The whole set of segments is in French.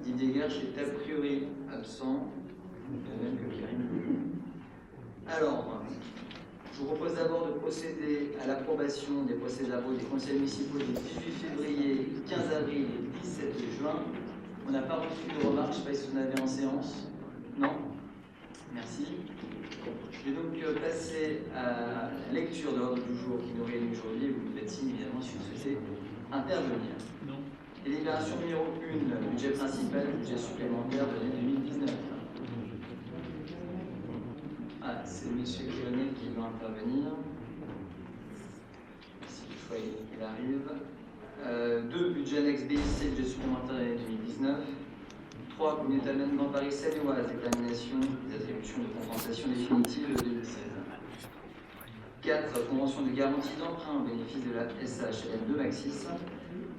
Didier Guerche est a priori absent, de même que Karim. Alors, je vous propose d'abord de procéder à l'approbation des procès-verbaux des conseils municipaux du 18 février, 15 avril et 17 juin. On n'a pas reçu de remarques, je ne sais pas si vous en avez en séance. Non? Merci. Je vais donc passer à la lecture de l'ordre du jour qui nous réunit aujourd'hui. Vous me faites signe évidemment si vous souhaitez intervenir. Non. Délibération numéro 1, budget principal, budget supplémentaire de l'année 2019. Ah, c'est M. Kéronel qui va intervenir. Si toutefois il arrive. 2, budget annexe BIC, budget supplémentaire de l'année 2019. 3, communauté aménagement Paris Seine-et-Oise, examination des attributions de compensation définitive de 2016. 4, convention de garantie d'emprunt au bénéfice de la SHLM de Maxis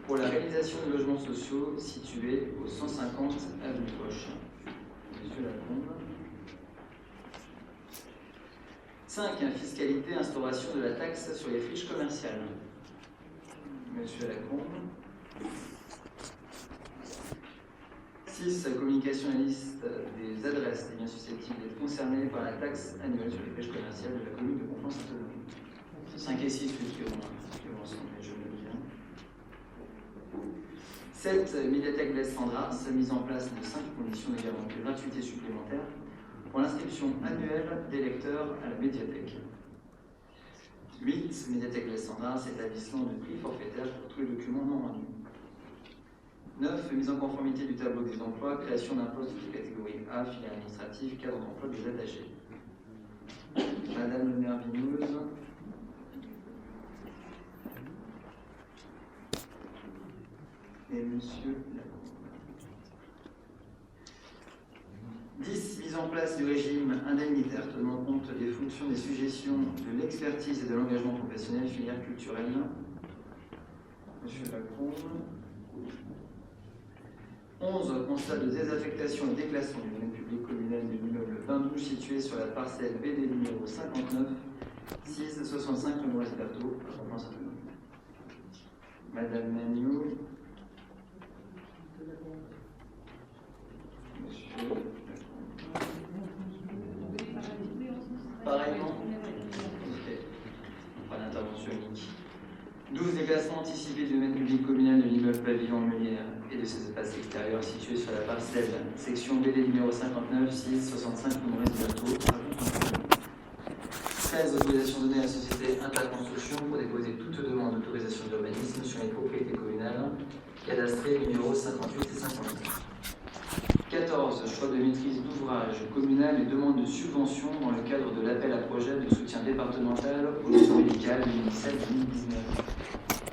pour la réalisation de logements sociaux situés au 150 avenue Foch. Monsieur Lacombe. 5, fiscalité, instauration de la taxe sur les friches commerciales. Monsieur Lacombe. 6, communication à la liste des adresses des biens susceptibles d'être concernés par la taxe annuelle sur les friches commerciales de la commune de Conflans-Sainte-Honorine. 5 et 6, qui vont ensemble, mais je me le dis. 7, médiathèque Blaise Sandras, mise en place de 5 conditions de garantie de gratuité supplémentaire pour l'inscription annuelle des lecteurs à la médiathèque. 8, médiathèque Blaise Sandras, établissement de prix forfaitaire pour tous les documents non rendus. 9, mise en conformité du tableau des emplois, création d'un poste de catégorie A, filière administrative, cadre d'emploi des attachés. Madame le maire Vignouz. Et monsieur Lacombe. 10, mise en place du régime indemnitaire tenant compte des fonctions des suggestions, de l'expertise et de l'engagement professionnel, filière culturelle. Monsieur Lacombe. 11, constat de désaffectation et déclassement du domaine public communal de l'immeuble 22 situé sur la parcelle BD numéro 59, 6, 65 rue Maurice Berthaud, à Conflans-Sainte-Honorine. Madame Magnou. Monsieur. Pareillement. Ok. On fera l'intervention unique. 12, déclassement anticipé du domaine public communal de l'immeuble pavillon Meulière et de ses espaces extérieurs situés sur la parcelle section BD numéro 59, 6, 65 rue Maurice Berthaud. 13, autorisation donnée à la société Interconstruction pour déposer toute demande d'autorisation d'urbanisme sur les propriétés communales cadastrées numéro 58 et 59. 14, choix de maîtrise d'ouvrage communal et demande de subvention dans le cadre de l'appel à projet de soutien départemental au réseau médical 2017-2019.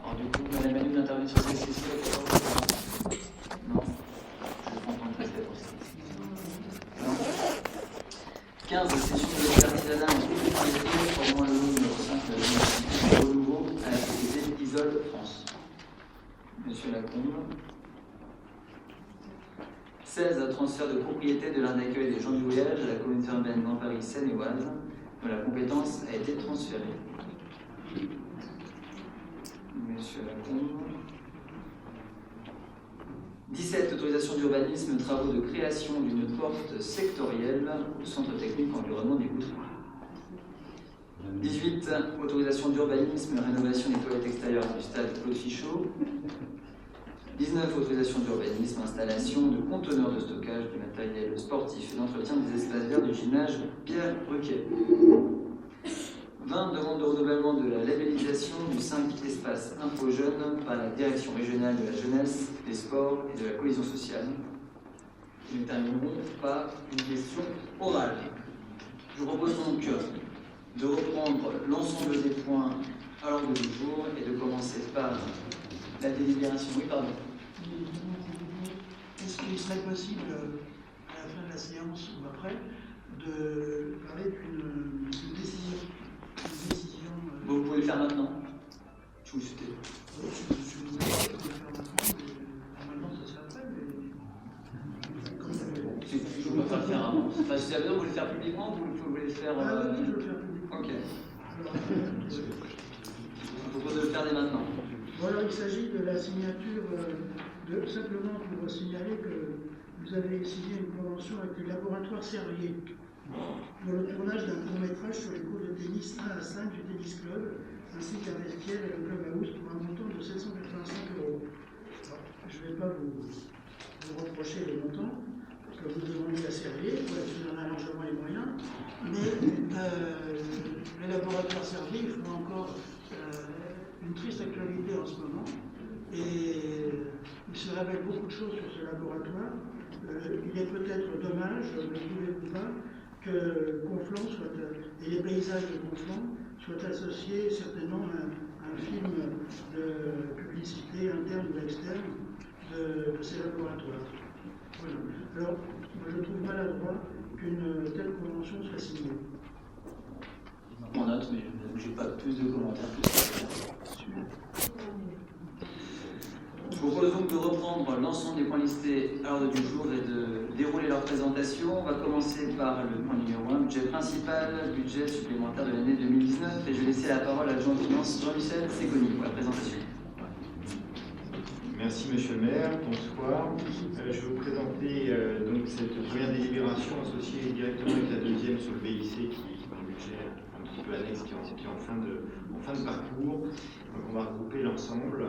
Alors du coup, Madame Manu d'intervenir sur cette question. Non, je prends en respect pour ça. Non. 15, session de l'expertise en copropriété formant le lot numéro 5 de renouveau à la société Isole France. Monsieur Lacombe. 16, transfert de propriété de l'aire d'accueil des gens du voyage à la communauté urbaine Grand Paris Seine-et-Oise, dont la compétence a été transférée. Monsieur Lacombe. 17, autorisation d'urbanisme, travaux de création d'une porte sectorielle au centre technique environnement des Goutteries. 18, autorisation d'urbanisme, rénovation des toilettes extérieures du stade Claude Fichot. 19, autorisation d'urbanisme, installation de conteneurs de stockage du matériel sportif et d'entretien des espaces verts du gymnase Pierre Ruquet. 20, demande de renouvellement de la labellisation du 5 espace Info Jeunes par la Direction régionale de la jeunesse, des sports et de la cohésion sociale. Et nous terminerons par une question orale. Je vous propose donc de reprendre l'ensemble des points à l'ordre du jour et de commencer par la délibération. Oui, pardon. Est-ce qu'il serait possible, à la fin de la séance ou après, de parler d'une décision, Vous pouvez le faire maintenant. Je vous souhaite. Je vous invite à le faire maintenant, mais normalement ça serait après, mais comme ça fait bon. Je ne peux pas le faire avant. Enfin, si vous avez besoin, vous voulez le faire publiquement ou vous voulez le faire. Ah oui, je veux le faire publiquement. Ok. Alors, Je vous propose de le faire dès maintenant. voilà, il s'agit de la signature simplement pour signaler que vous avez signé une convention avec le laboratoire Servier pour le tournage d'un court-métrage sur les cours de tennis 1 à 5 du tennis club, ainsi qu'un vestiaire et le club house pour un montant de 785 €. Je ne vais pas vous reprocher le montant que vous demandez à Servier, pour être en a largement les moyens, mais les laboratoires Servier font encore une triste actualité en ce moment, et il se révèle beaucoup de choses sur ce laboratoire. Il est peut-être dommage, ne trouvez-vous pas, que Conflans et les paysages de Conflans soient associés certainement à un film de publicité interne ou externe de ces laboratoires. Voilà. Alors, moi je trouve maladroit qu'une telle convention soit signée. En note, mais je n'ai pas plus de commentaires que ça. Je vous propose donc de reprendre l'ensemble des points listés à l'ordre du jour et de dérouler leur présentation. On va commencer par le point numéro 1, budget principal, budget supplémentaire de l'année 2019. Et je vais laisser la parole à l'adjoint de finance Jean-Michel Séconi pour la présentation. Merci Monsieur le maire, bonsoir. Je vais vous présenter donc cette première délibération associée directement avec la deuxième sur le BIC qui est un budget un petit peu annexe qui est en fin de parcours. Donc on va regrouper l'ensemble.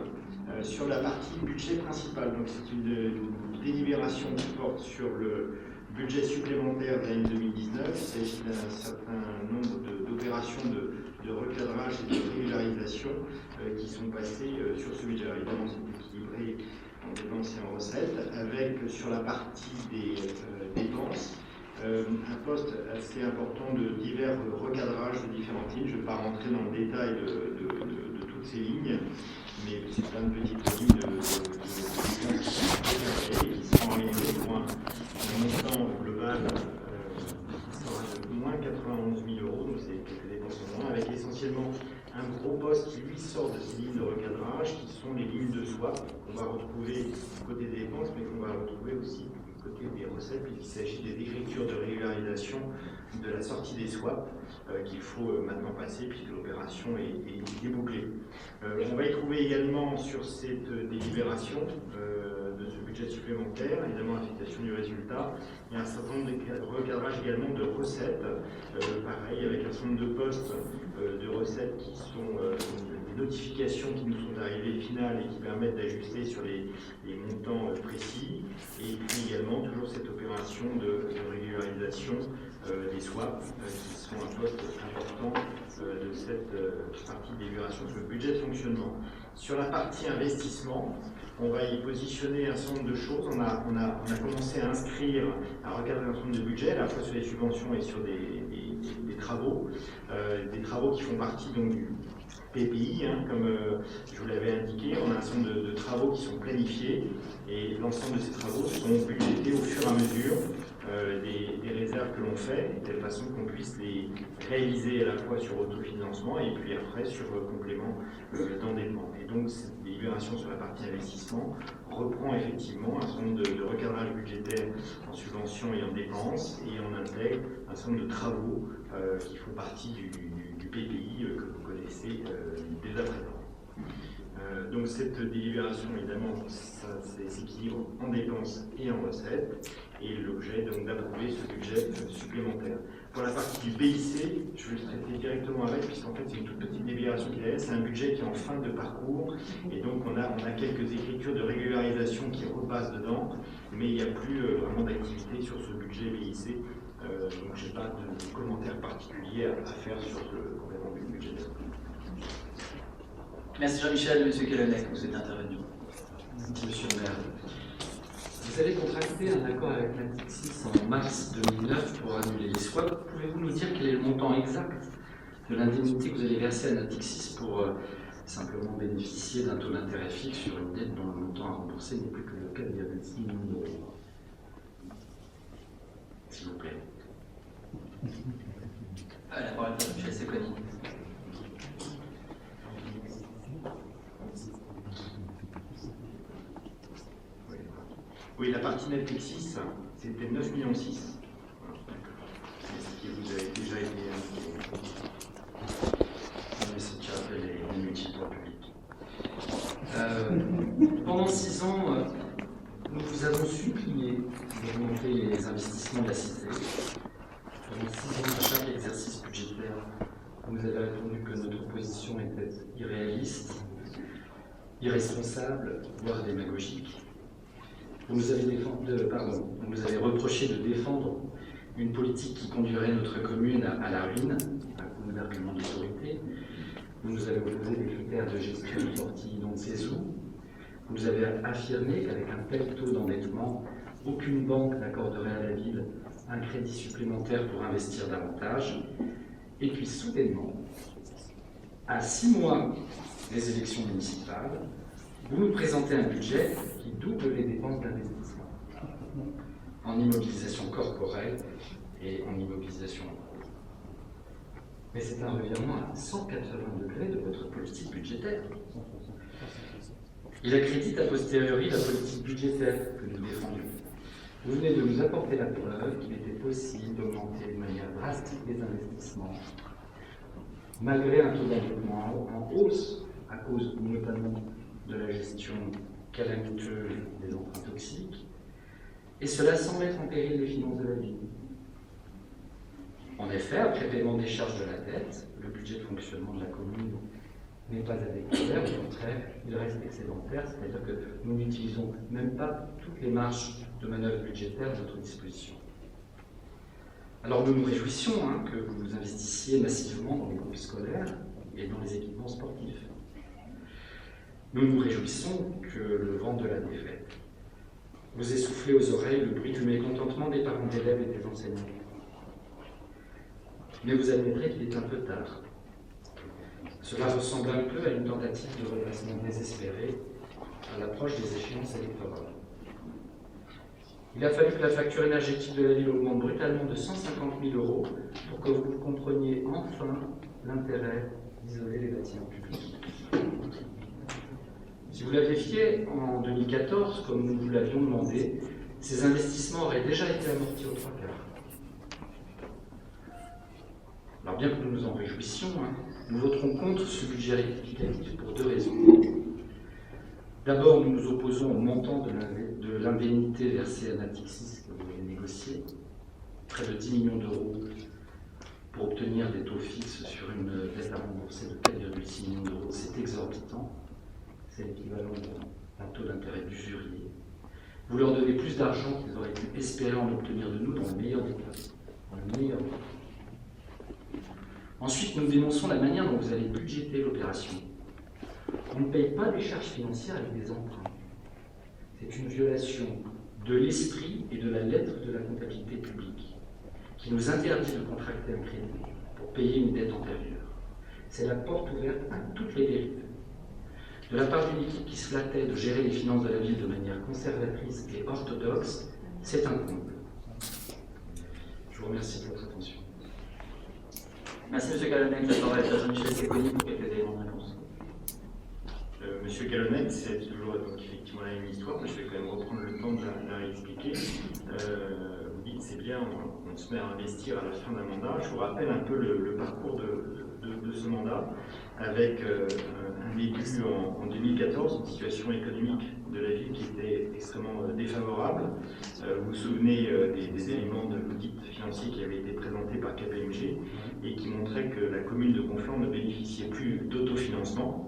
Sur la partie budget principal, donc c'est une délibération qui porte sur le budget supplémentaire de l'année 2019. Il s'agit d'un certain nombre d'opérations de recadrage et de régularisation qui sont passées sur ce budget. Évidemment, c'est équilibré en dépenses et en recettes, avec sur la partie des dépenses un poste assez important de divers recadrages de différentes lignes. Je ne vais pas rentrer dans le détail de toutes ces lignes, mais c'est plein de petites lignes de qui sont réalisées pour un montant global qui sera de moins 91 000 €, donc c'est quelques dépenses en moins, avec essentiellement un gros poste qui lui sort de ces lignes de recadrage, qui sont les lignes de swap qu'on va retrouver du côté des dépenses, mais qu'on va retrouver aussi du côté des recettes, puisqu'il s'agit des écritures de régularisation de la sortie des swaps qu'il faut maintenant passer, puisque l'opération est débouclée. On va y trouver également sur cette délibération de ce budget supplémentaire, évidemment affectation du résultat, il y a un certain nombre de recadrages également de recettes, pareil avec un certain nombre de postes de recettes qui sont des notifications qui nous sont arrivées finales et qui permettent d'ajuster sur les montants précis, et puis également toujours cette opération de régularisation des swaps qui sont un poste important de cette partie de délibération sur le budget de fonctionnement. Sur la partie investissement, on va y positionner un certain nombre de choses. On a commencé à inscrire, à recadrer un certain nombre de budgets, à la fois sur les subventions et sur des travaux qui font partie donc, du PPI, comme je vous l'avais indiqué. On a un certain nombre de travaux qui sont planifiés, et l'ensemble de ces travaux sont budgétés au fur et à mesure des réserves que l'on fait, de telle façon qu'on puisse les réaliser à la fois sur autofinancement et puis après sur complément d'endettement. Et donc cette délibération sur la partie investissement reprend effectivement un certain nombre de recadrage budgétaire en subvention et en dépenses, et on intègre un certain nombre de travaux qui font partie du PPI que vous connaissez dès à présent. Donc cette délibération, évidemment, s'équilibre en dépenses et en recettes, et l'objet donc d'approuver ce budget supplémentaire. Pour la partie du BIC, je vais le traiter directement avec, puisqu'en fait c'est une toute petite délibération qu'il y a, c'est un budget qui est en fin de parcours, et donc on a quelques écritures de régularisation qui repassent dedans, mais il n'y a plus vraiment d'activité sur ce budget BIC, donc je n'ai pas de commentaires particuliers à faire sur le complément budgétaire. Merci Jean-Michel. Monsieur Kellenec, vous êtes intervenu. Monsieur le maire, vous avez contracté un accord avec Natixis en mars 2009 pour annuler les swaps. Pouvez-vous nous dire quel est le montant exact de l'indemnité que vous allez verser à Natixis pour simplement bénéficier d'un taux d'intérêt fixe sur une dette dont le montant à rembourser n'est plus que 4,6 millions d'euros? S'il vous plaît. La parole est à Michel Séconi. Oui, la partie Natixis, c'était 9,6 millions. C'est ce qui vous avez déjà été indiqué. Mais c'est déjà les multiples publics. Pendant 6 ans, nous avons supplié d'augmenter les investissements de la cité. Pendant 6 ans, à chaque exercice budgétaire, vous nous avez répondu que notre position était irréaliste, irresponsable, voire démagogique. Vous nous avez reproché de défendre une politique qui conduirait notre commune à la ruine, à coup d'arguments d'autorité. Vous nous avez opposé des critères de gestion sortis non de ses sous. Vous nous avez affirmé qu'avec un tel taux d'endettement, aucune banque n'accorderait à la ville un crédit supplémentaire pour investir davantage. Et puis soudainement, à 6 mois des élections municipales, vous nous présentez un budget qui double les dépenses d'investissement en immobilisation corporelle et en immobilisation. Mais c'est un revirement à 180 degrés de votre politique budgétaire. Il accrédite a posteriori la politique budgétaire que nous défendions. Vous venez de nous apporter la preuve qu'il était possible d'augmenter de manière drastique les investissements, malgré un taux d'endettement en hausse, à cause notamment de la gestion calamiteuse des emprunts toxiques, et cela sans mettre en péril les finances de la ville. En effet, après paiement des charges de la dette, le budget de fonctionnement de la commune n'est pas à découvert, au contraire, il reste excédentaire, c'est-à-dire que nous n'utilisons même pas toutes les marges de manœuvre budgétaire à notre disposition. Alors nous nous réjouissons que vous investissiez massivement dans les groupes scolaires et dans les équipements sportifs. Nous nous réjouissons que le vent de la défaite vous ait soufflé aux oreilles le bruit du mécontentement des parents d'élèves et des enseignants. Mais vous admettrez qu'il est un peu tard. Cela ressemble un peu à une tentative de redressement désespéré à l'approche des échéances électorales. Il a fallu que la facture énergétique de la ville augmente brutalement de 150 000 € pour que vous compreniez enfin l'intérêt d'isoler les bâtiments publics. Si vous l'aviez fait en 2014, comme nous vous l'avions demandé, ces investissements auraient déjà été amortis aux 3/4. Alors bien que nous nous en réjouissions, nous voterons contre ce budget rectificatif pour 2 raisons. D'abord, nous nous opposons au montant de l'indemnité versée à Natixis que vous avez négocié, près de 10 millions d'euros pour obtenir des taux fixes sur une dette à rembourser de 4,6 millions d'euros. C'est exorbitant, c'est l'équivalent d'un taux d'intérêt d'usurier. Vous leur donnez plus d'argent qu'ils auraient pu espérer en obtenir de nous dans le meilleur des cas. Ensuite, nous dénonçons la manière dont vous avez budgété l'opération. On ne paye pas des charges financières avec des emprunts. C'est une violation de l'esprit et de la lettre de la comptabilité publique, qui nous interdit de contracter un crédit pour payer une dette antérieure. C'est la porte ouverte à toutes les dérives. De la part d'une équipe qui se flattait de gérer les finances de la ville de manière conservatrice et orthodoxe, c'est un comble. Je vous remercie pour votre attention. Merci M. Calonnet. La parole est à Jean-Michel Secconi pour quelques éléments de réponse. Monsieur Calonnet, c'est toujours donc, effectivement la même histoire, mais je vais quand même reprendre le temps de la réexpliquer. Vous dites c'est bien, on se met à investir à la fin d'un mandat. Je vous rappelle un peu le parcours de ce mandat, avec un début en 2014, une situation économique de la ville qui était extrêmement défavorable. Vous vous souvenez des éléments de l'audit financier qui avaient été présentés par KPMG et qui montraient que la commune de Conflans ne bénéficiait plus d'autofinancement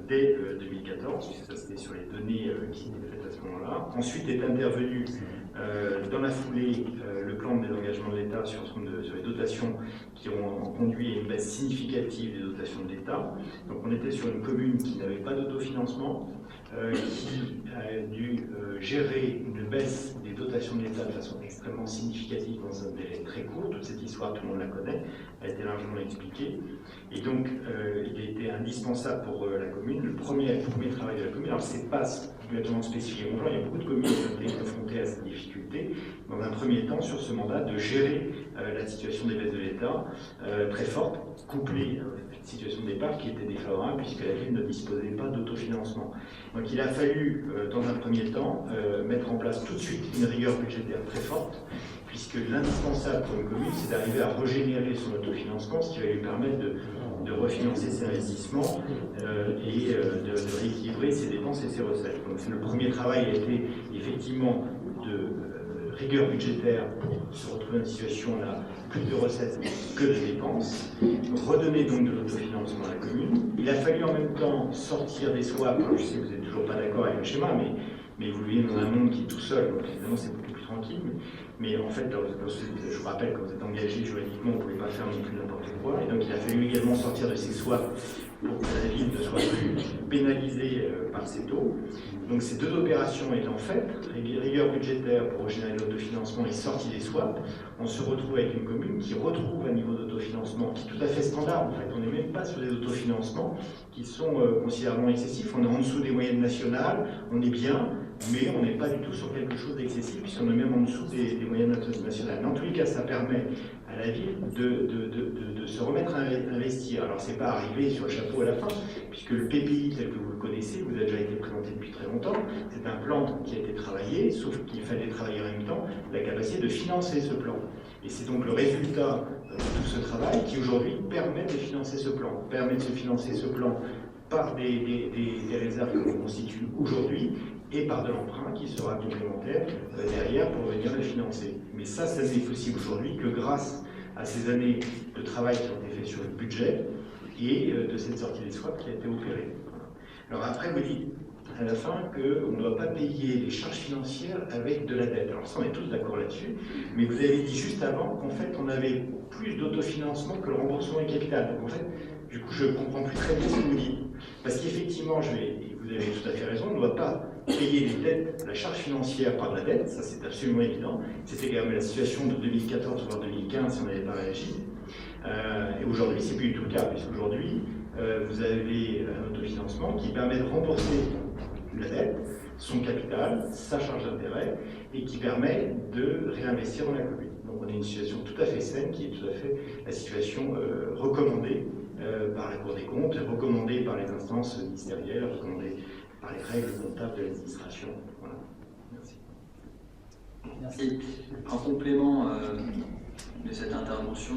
dès 2014, puisque ça c'était sur les données qui étaient faites à ce moment-là. Ensuite est intervenu dans la foulée le plan de désengagement de l'État sur les dotations qui ont conduit à une baisse significative des dotations de l'État. Donc on était sur une commune qui n'avait pas d'autofinancement, qui a dû gérer une baisse des dotations de l'État de façon extrêmement significative dans un délai très court. Toute cette histoire, tout le monde la connaît, a été largement expliquée. Et donc, il a été indispensable pour la commune, le premier travail de la commune. Alors, ce n'est pas complètement spécifié. Il y a beaucoup de communes qui ont été confrontées à cette difficulté. Dans un premier temps, sur ce mandat, de gérer la situation des baisses de l'État très forte, couplée situation de départ qui était défavorable puisque la ville ne disposait pas d'autofinancement. Donc il a fallu, dans un premier temps, mettre en place tout de suite une rigueur budgétaire très forte, puisque l'indispensable pour une commune, c'est d'arriver à régénérer son autofinancement, ce qui va lui permettre de refinancer ses investissements et de rééquilibrer ses dépenses et ses recettes. Donc le premier travail a été effectivement de rigueur budgétaire pour se retrouver dans une situation où on a plus de recettes que de dépenses, redonner donc de l'autofinancement à la commune. Il a fallu en même temps sortir des swaps. Je sais que vous n'êtes toujours pas d'accord avec le schéma, mais vous vivez dans un monde qui est tout seul, donc évidemment c'est beaucoup plus tranquille. Mais en fait, je vous rappelle, quand vous êtes engagé juridiquement, vous ne pouvez pas faire non plus n'importe quoi. Et donc il a fallu également sortir de ces swaps pour que la ville ne soit plus pénalisée par ces taux. Donc ces deux opérations étant faites, rigueur budgétaire pour générer l'autofinancement et sortie des swaps, on se retrouve avec une commune qui retrouve un niveau d'autofinancement qui est tout à fait standard. En fait, on n'est même pas sur des autofinancements qui sont considérablement excessifs. On est en dessous des moyennes nationales, on est bien, mais on n'est pas du tout sur quelque chose d'excessif, puisqu'on est même en dessous des moyennes nationales. Mais en tous les cas, ça permet à la ville de se remettre à investir. Alors, c'est pas arrivé sur le chapeau à la fin, puisque le PPI, tel que vous le connaissez, vous a déjà été présenté depuis très longtemps, c'est un plan qui a été travaillé, sauf qu'il fallait travailler en même temps la capacité de financer ce plan. Et c'est donc le résultat de tout ce travail qui, aujourd'hui, permet de financer ce plan. Permet de se financer ce plan par des réserves que l'on constitue aujourd'hui, et par de l'emprunt qui sera complémentaire derrière pour venir le financer. Mais ça n'est possible aujourd'hui que grâce à ces années de travail qui ont été faites sur le budget et de cette sortie des swaps qui a été opérée. Alors après, vous dites à la fin qu'on ne doit pas payer les charges financières avec de la dette. Alors ça, on est tous d'accord là-dessus, mais vous avez dit juste avant qu'en fait, on avait plus d'autofinancement que le remboursement du capital. Donc en fait, du coup, je ne comprends plus très bien ce que vous dites. Parce qu'effectivement, vous avez tout à fait raison, on ne doit pas payer les dettes, la charge financière par la dette, ça c'est absolument évident. C'était quand même la situation de 2014 voire 2015 si on n'avait pas réagi. Et aujourd'hui, c'est plus du tout le cas, puisqu'aujourd'hui, vous avez un autofinancement qui permet de rembourser la dette, son capital, sa charge d'intérêt, et qui permet de réinvestir dans la commune. Donc on a une situation tout à fait saine, qui est tout à fait la situation recommandée par la Cour des comptes, recommandée par les instances ministérielles, recommandée par les règles comptables de l'administration. Voilà. Merci. Merci. En complément de cette intervention,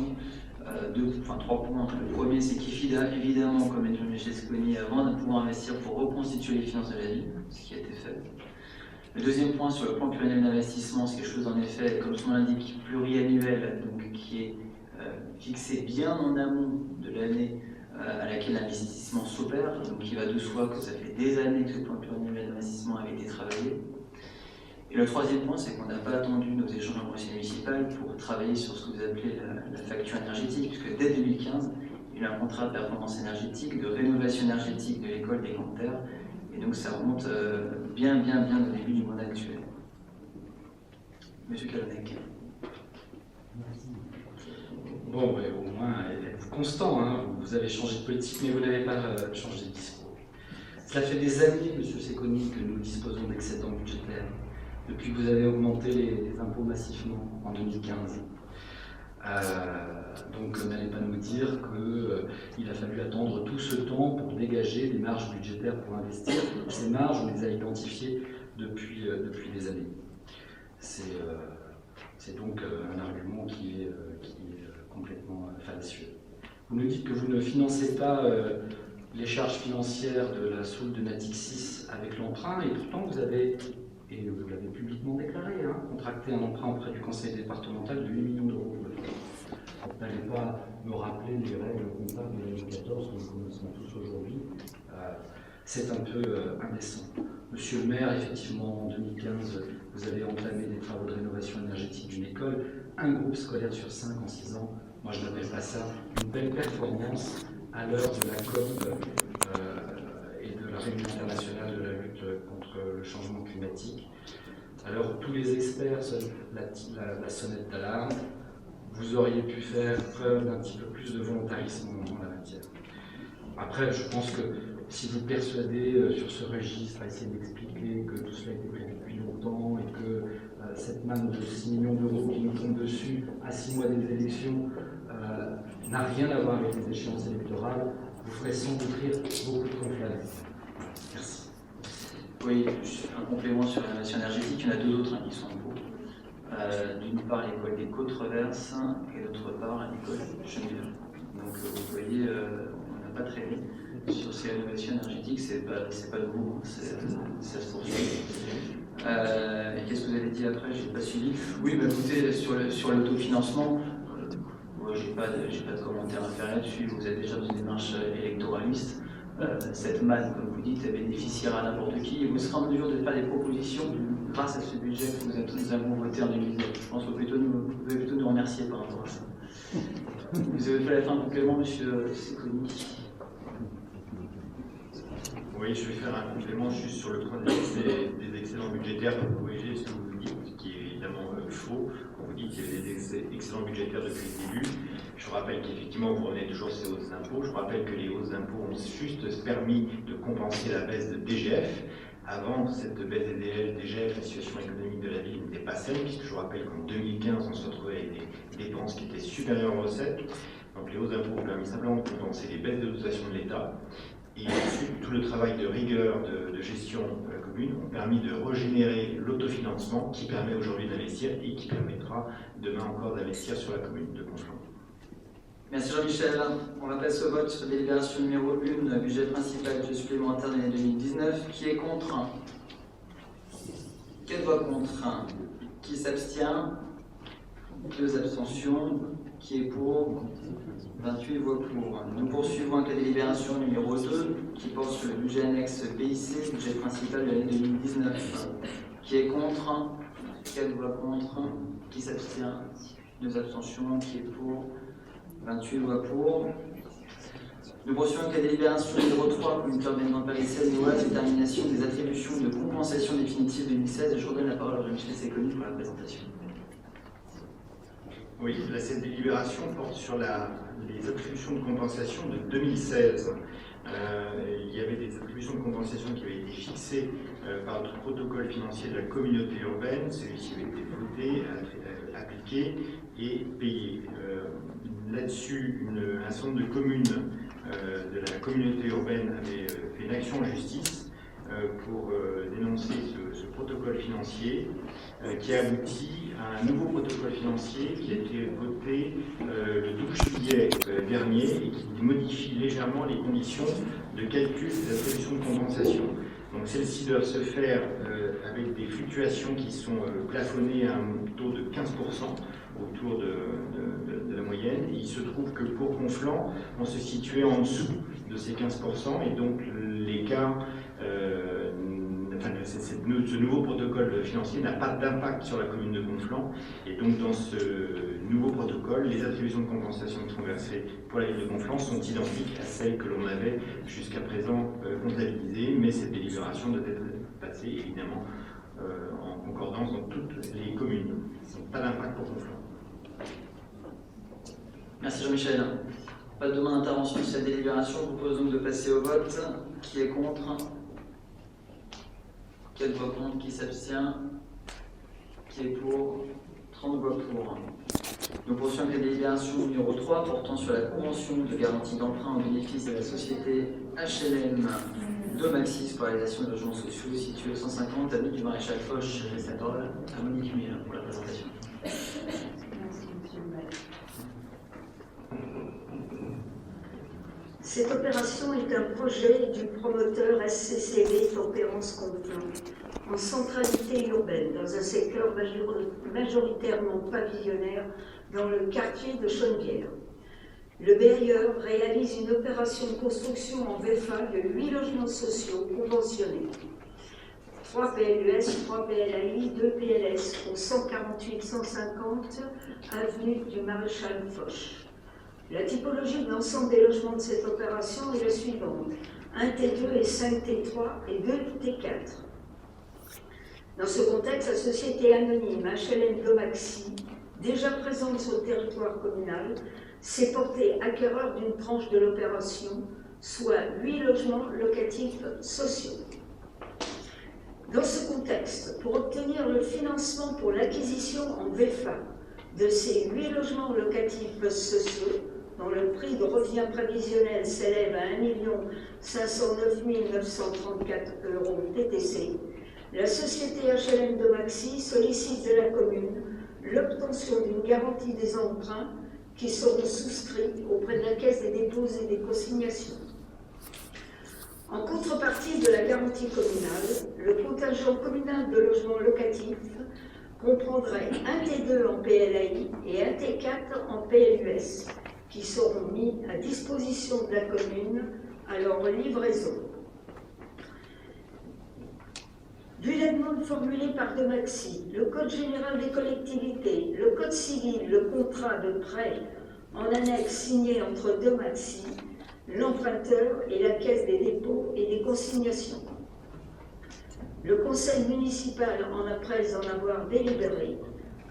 trois points. Le premier, c'est qu'évidemment, comme l'a dit Michel Sconi avant, de pouvoir investir pour reconstituer les finances de la ville, ce qui a été fait. Le deuxième point, sur le plan pluriannuel d'investissement, c'est quelque chose en effet, comme son nom l'indique, pluriannuel, donc qui est fixé bien en amont de l'année à laquelle l'investissement s'opère, donc il va de soi que ça fait des années que ce plan pluriannuel d'investissement avait été travaillé. Et le troisième point, c'est qu'on n'a pas attendu nos échanges en conseil municipal pour travailler sur ce que vous appelez la facture énergétique, puisque dès 2015, il y a eu un contrat de performance énergétique, de rénovation énergétique de l'école des Grandes Terres, et donc ça remonte bien au début du mandat actuel. Monsieur Kalonec. Bon, ouais, au moins, êtes constant, hein. Vous avez changé de politique, mais vous n'avez pas changé de discours. Cela fait des années, Monsieur Sconi, que nous disposons d'excédents budgétaires, depuis que vous avez augmenté les impôts massivement en 2015. Donc n'allez pas nous dire qu'il a fallu attendre tout ce temps pour dégager des marges budgétaires pour investir. Ces marges, on les a identifiées depuis des années. C'est donc un argument qui est complètement fallacieux. Vous nous dites que vous ne financez pas les charges financières de la Soule de Natixis avec l'emprunt, et pourtant vous avez, et vous l'avez publiquement déclaré, contracté un emprunt auprès du conseil départemental de 8 millions d'euros. Vous n'allez pas me rappeler les règles comptables de 2014 que nous connaissons tous aujourd'hui. C'est un peu indécent. Monsieur le maire, effectivement, en 2015, vous avez entamé des travaux de rénovation énergétique d'une école, un groupe scolaire sur 5 en 6 ans. Moi, je n'appelle pas ça une belle performance à l'heure de la COP et de la Réunion internationale de la lutte contre le changement climatique. Alors, tous les experts sonnent la sonnette d'alarme. Vous auriez pu faire preuve d'un petit peu plus de volontarisme en la matière. Après, je pense que si vous persuadez sur ce registre à essayer d'expliquer que tout cela a été prévu depuis longtemps et que cette manne de 6 millions d'euros qui nous tombe dessus à 6 mois des élections n'a rien à voir avec les échéances électorales, vous ferait sans doute rire beaucoup de conflans. Merci. Oui, un complément sur la rénovation énergétique, il y en a deux autres qui sont en cours. D'une part l'école des Côtes-Reverses et d'autre part l'école Chenevière. Donc vous voyez, on n'a pas traîné sur ces rénovations énergétiques, c'est pas nouveau, ça se poursuit. Et qu'est-ce que vous avez dit après? J'ai pas suivi. Oui, bah, écoutez, sur l'autofinancement, moi j'ai pas de commentaire à faire là-dessus. Vous êtes déjà dans une démarche électoraliste. Cette manne, comme vous dites, bénéficiera à n'importe qui et vous serez en mesure de faire des propositions grâce à ce budget que nous avons voté en 2019. Je pense que vous pouvez plutôt nous remercier par rapport à ça. Vous avez fait la fin de complément, monsieur Secconi. Oui, je vais faire un complément juste sur le point des excédents budgétaires pour corriger ce que vous dites, ce qui est évidemment faux. Quand vous dites qu'il y avait des excédents budgétaires depuis le début, je rappelle qu'effectivement vous revenez toujours sur ces hausses d'impôts. Je rappelle que les hausses d'impôts ont juste permis de compenser la baisse de DGF. Avant cette baisse des DGF, la situation économique de la ville n'était pas saine, puisque je vous rappelle qu'en 2015, on se retrouvait avec des dépenses qui étaient supérieures aux recettes. Donc les hausses d'impôts ont permis simplement de compenser les baisses de dotation de l'État. Et ensuite, tout le travail de rigueur de gestion commune ont permis de régénérer l'autofinancement qui permet aujourd'hui d'investir et qui permettra demain encore d'investir sur la commune de Conflans. Merci Jean-Michel. On va passer au vote sur la délibération numéro 1, budget principal, budget supplémentaire de l'année 2019. Qui est contre? Quelle voix contre? Qui s'abstient? 2 abstentions. Qui est pour? 28 voix pour. Nous poursuivons avec la délibération numéro 2 qui porte sur le budget annexe PIC, budget principal de l'année 2019. Qui est contre? 4 voix contre. Qui s'abstient? 2 abstentions. Qui est pour? 28 voix pour. Nous poursuivons avec la délibération numéro 3, comité urbain parisienne Noise, détermination des attributions de compensation définitive 2016. Je redonne la parole à Jean-Michel Secconi pour la présentation. Oui, cette délibération porte sur les attributions de compensation de 2016. Il y avait des attributions de compensation qui avaient été fixées par notre protocole financier de la communauté urbaine. Celui-ci avait été voté, appliqué et payé. Là-dessus, un certain nombre de communes de la communauté urbaine avaient fait une action en justice pour dénoncer ce protocole financier qui a abouti à un nouveau protocole financier qui a été voté le 12 juillet dernier et qui modifie légèrement les conditions de calcul des attributions de compensation. Donc celles-ci doivent se faire avec des fluctuations qui sont plafonnées à un taux de 15% autour de la moyenne. Et il se trouve que pour Conflans, on se situait en dessous de ces 15% et donc l'écart, ce nouveau protocole financier n'a pas d'impact sur la commune de Conflans. Et donc dans ce nouveau protocole, les attributions de compensation qui sont versées pour la ville de Conflans sont identiques à celles que l'on avait jusqu'à présent comptabilisées, mais cette délibération doit être passée évidemment en concordance dans toutes les communes. Donc pas d'impact pour Conflans. Merci Jean-Michel. Pas de demande d'intervention sur cette délibération. Je vous propose donc de passer au vote. Qui est contre? Quelle voix contre? Qui s'abstient? Qui est pour? 30 voix pour. Nous poursuivons avec la délibération numéro 3 portant sur la convention de garantie d'emprunt au bénéfice de la société HLM de Maxis pour la réalisation de logements sociaux situés au 150 avenue du Maréchal Foch. Je laisse la parole à Monique Mille pour la présentation. Cette opération est un projet du promoteur SCCV Tempérance Conflans, en centralité urbaine, dans un secteur majoritairement pavillonnaire dans le quartier de Chenevière. Le bailleur réalise une opération de construction en VFA de 8 logements sociaux conventionnés. 3 PLUS, 3 PLAI, 2 PLS au 148-150 avenue du Maréchal Foch. La typologie de l'ensemble des logements de cette opération est la suivante: 1 T2 et 5 T3 et 2 T4. Dans ce contexte, la société anonyme HLM Domaxi, déjà présente sur le territoire communal, s'est portée acquéreur d'une tranche de l'opération, soit 8 logements locatifs sociaux. Dans ce contexte, pour obtenir le financement pour l'acquisition en VFA de ces 8 logements locatifs sociaux, dont le prix de revient prévisionnel s'élève à 1 509 934 € TTC, la société HLM Domaxy sollicite de la commune l'obtention d'une garantie des emprunts qui seront souscrits auprès de la Caisse des dépôts et des consignations. En contrepartie de la garantie communale, le contingent communal de logement locatif comprendrait un T2 en PLAI et un T4 en PLUS, qui seront mis à disposition de la commune à leur livraison. Vu la demande formulée par Domaxy, le Code général des collectivités, le Code civil, le contrat de prêt en annexe signé entre Domaxy, l'emprunteur et la Caisse des dépôts et des consignations. Le conseil municipal, après en avoir délibéré,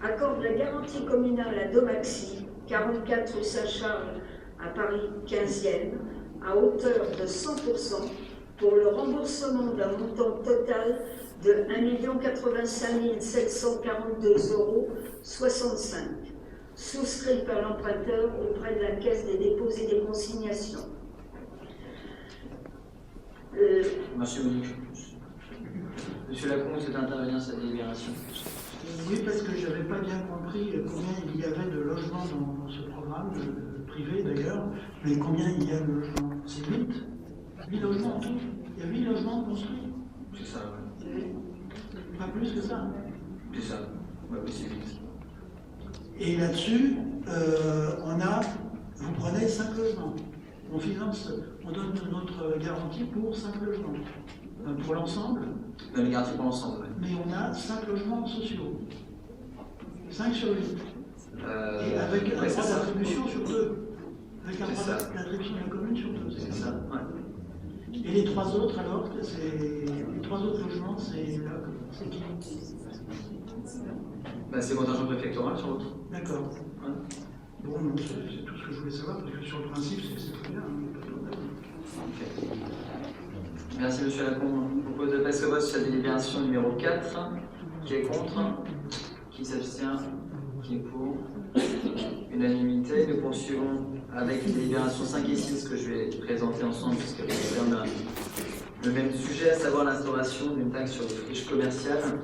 accorde la garantie communale à Domaxy, 44 rue Saint-Charles à Paris 15e, à hauteur de 100% pour le remboursement d'un montant total de 1 085 742,65 €, souscrit par l'emprunteur auprès de la Caisse des dépôts et des consignations. Monsieur Lacombe, vous souhaitez intervenir sur cette délibération? Oui, parce que je n'avais pas bien compris combien il y avait de logements dans ce programme, privé d'ailleurs, mais combien il y a de logements? C'est 8 logements en tout. Il y a 8 logements construits. C'est ça, oui. Pas plus que ça. C'est ça. Ouais, oui, c'est 8. Et là-dessus, vous prenez 5 logements. On finance, on donne notre garantie pour 5 logements. Pour l'ensemble. Dans les garanties pour l'ensemble, oui. Mais on a 5 logements sociaux. 5 sur 8. Et avec un droit d'attribution sur 2. Avec un droit d'attribution de la commune sur 2. C'est ça, ouais. Et les 3 autres, alors, les 3 autres logements, c'est qui? C'est contingent préfectoral sur l'autre. D'accord. Ouais. Bon, non, c'est tout ce que je voulais savoir, parce que sur le principe, c'est très bien. Okay. Merci, monsieur Lacombe. Je vous propose de passer au vote sur la délibération numéro 4. Qui est contre? Qui s'abstient? Qui est pour? Unanimité. Nous poursuivons avec les délibérations 5 et 6 que je vais présenter ensemble, puisqu'elles concernent le même sujet, à savoir l'instauration d'une taxe sur les friches commerciales.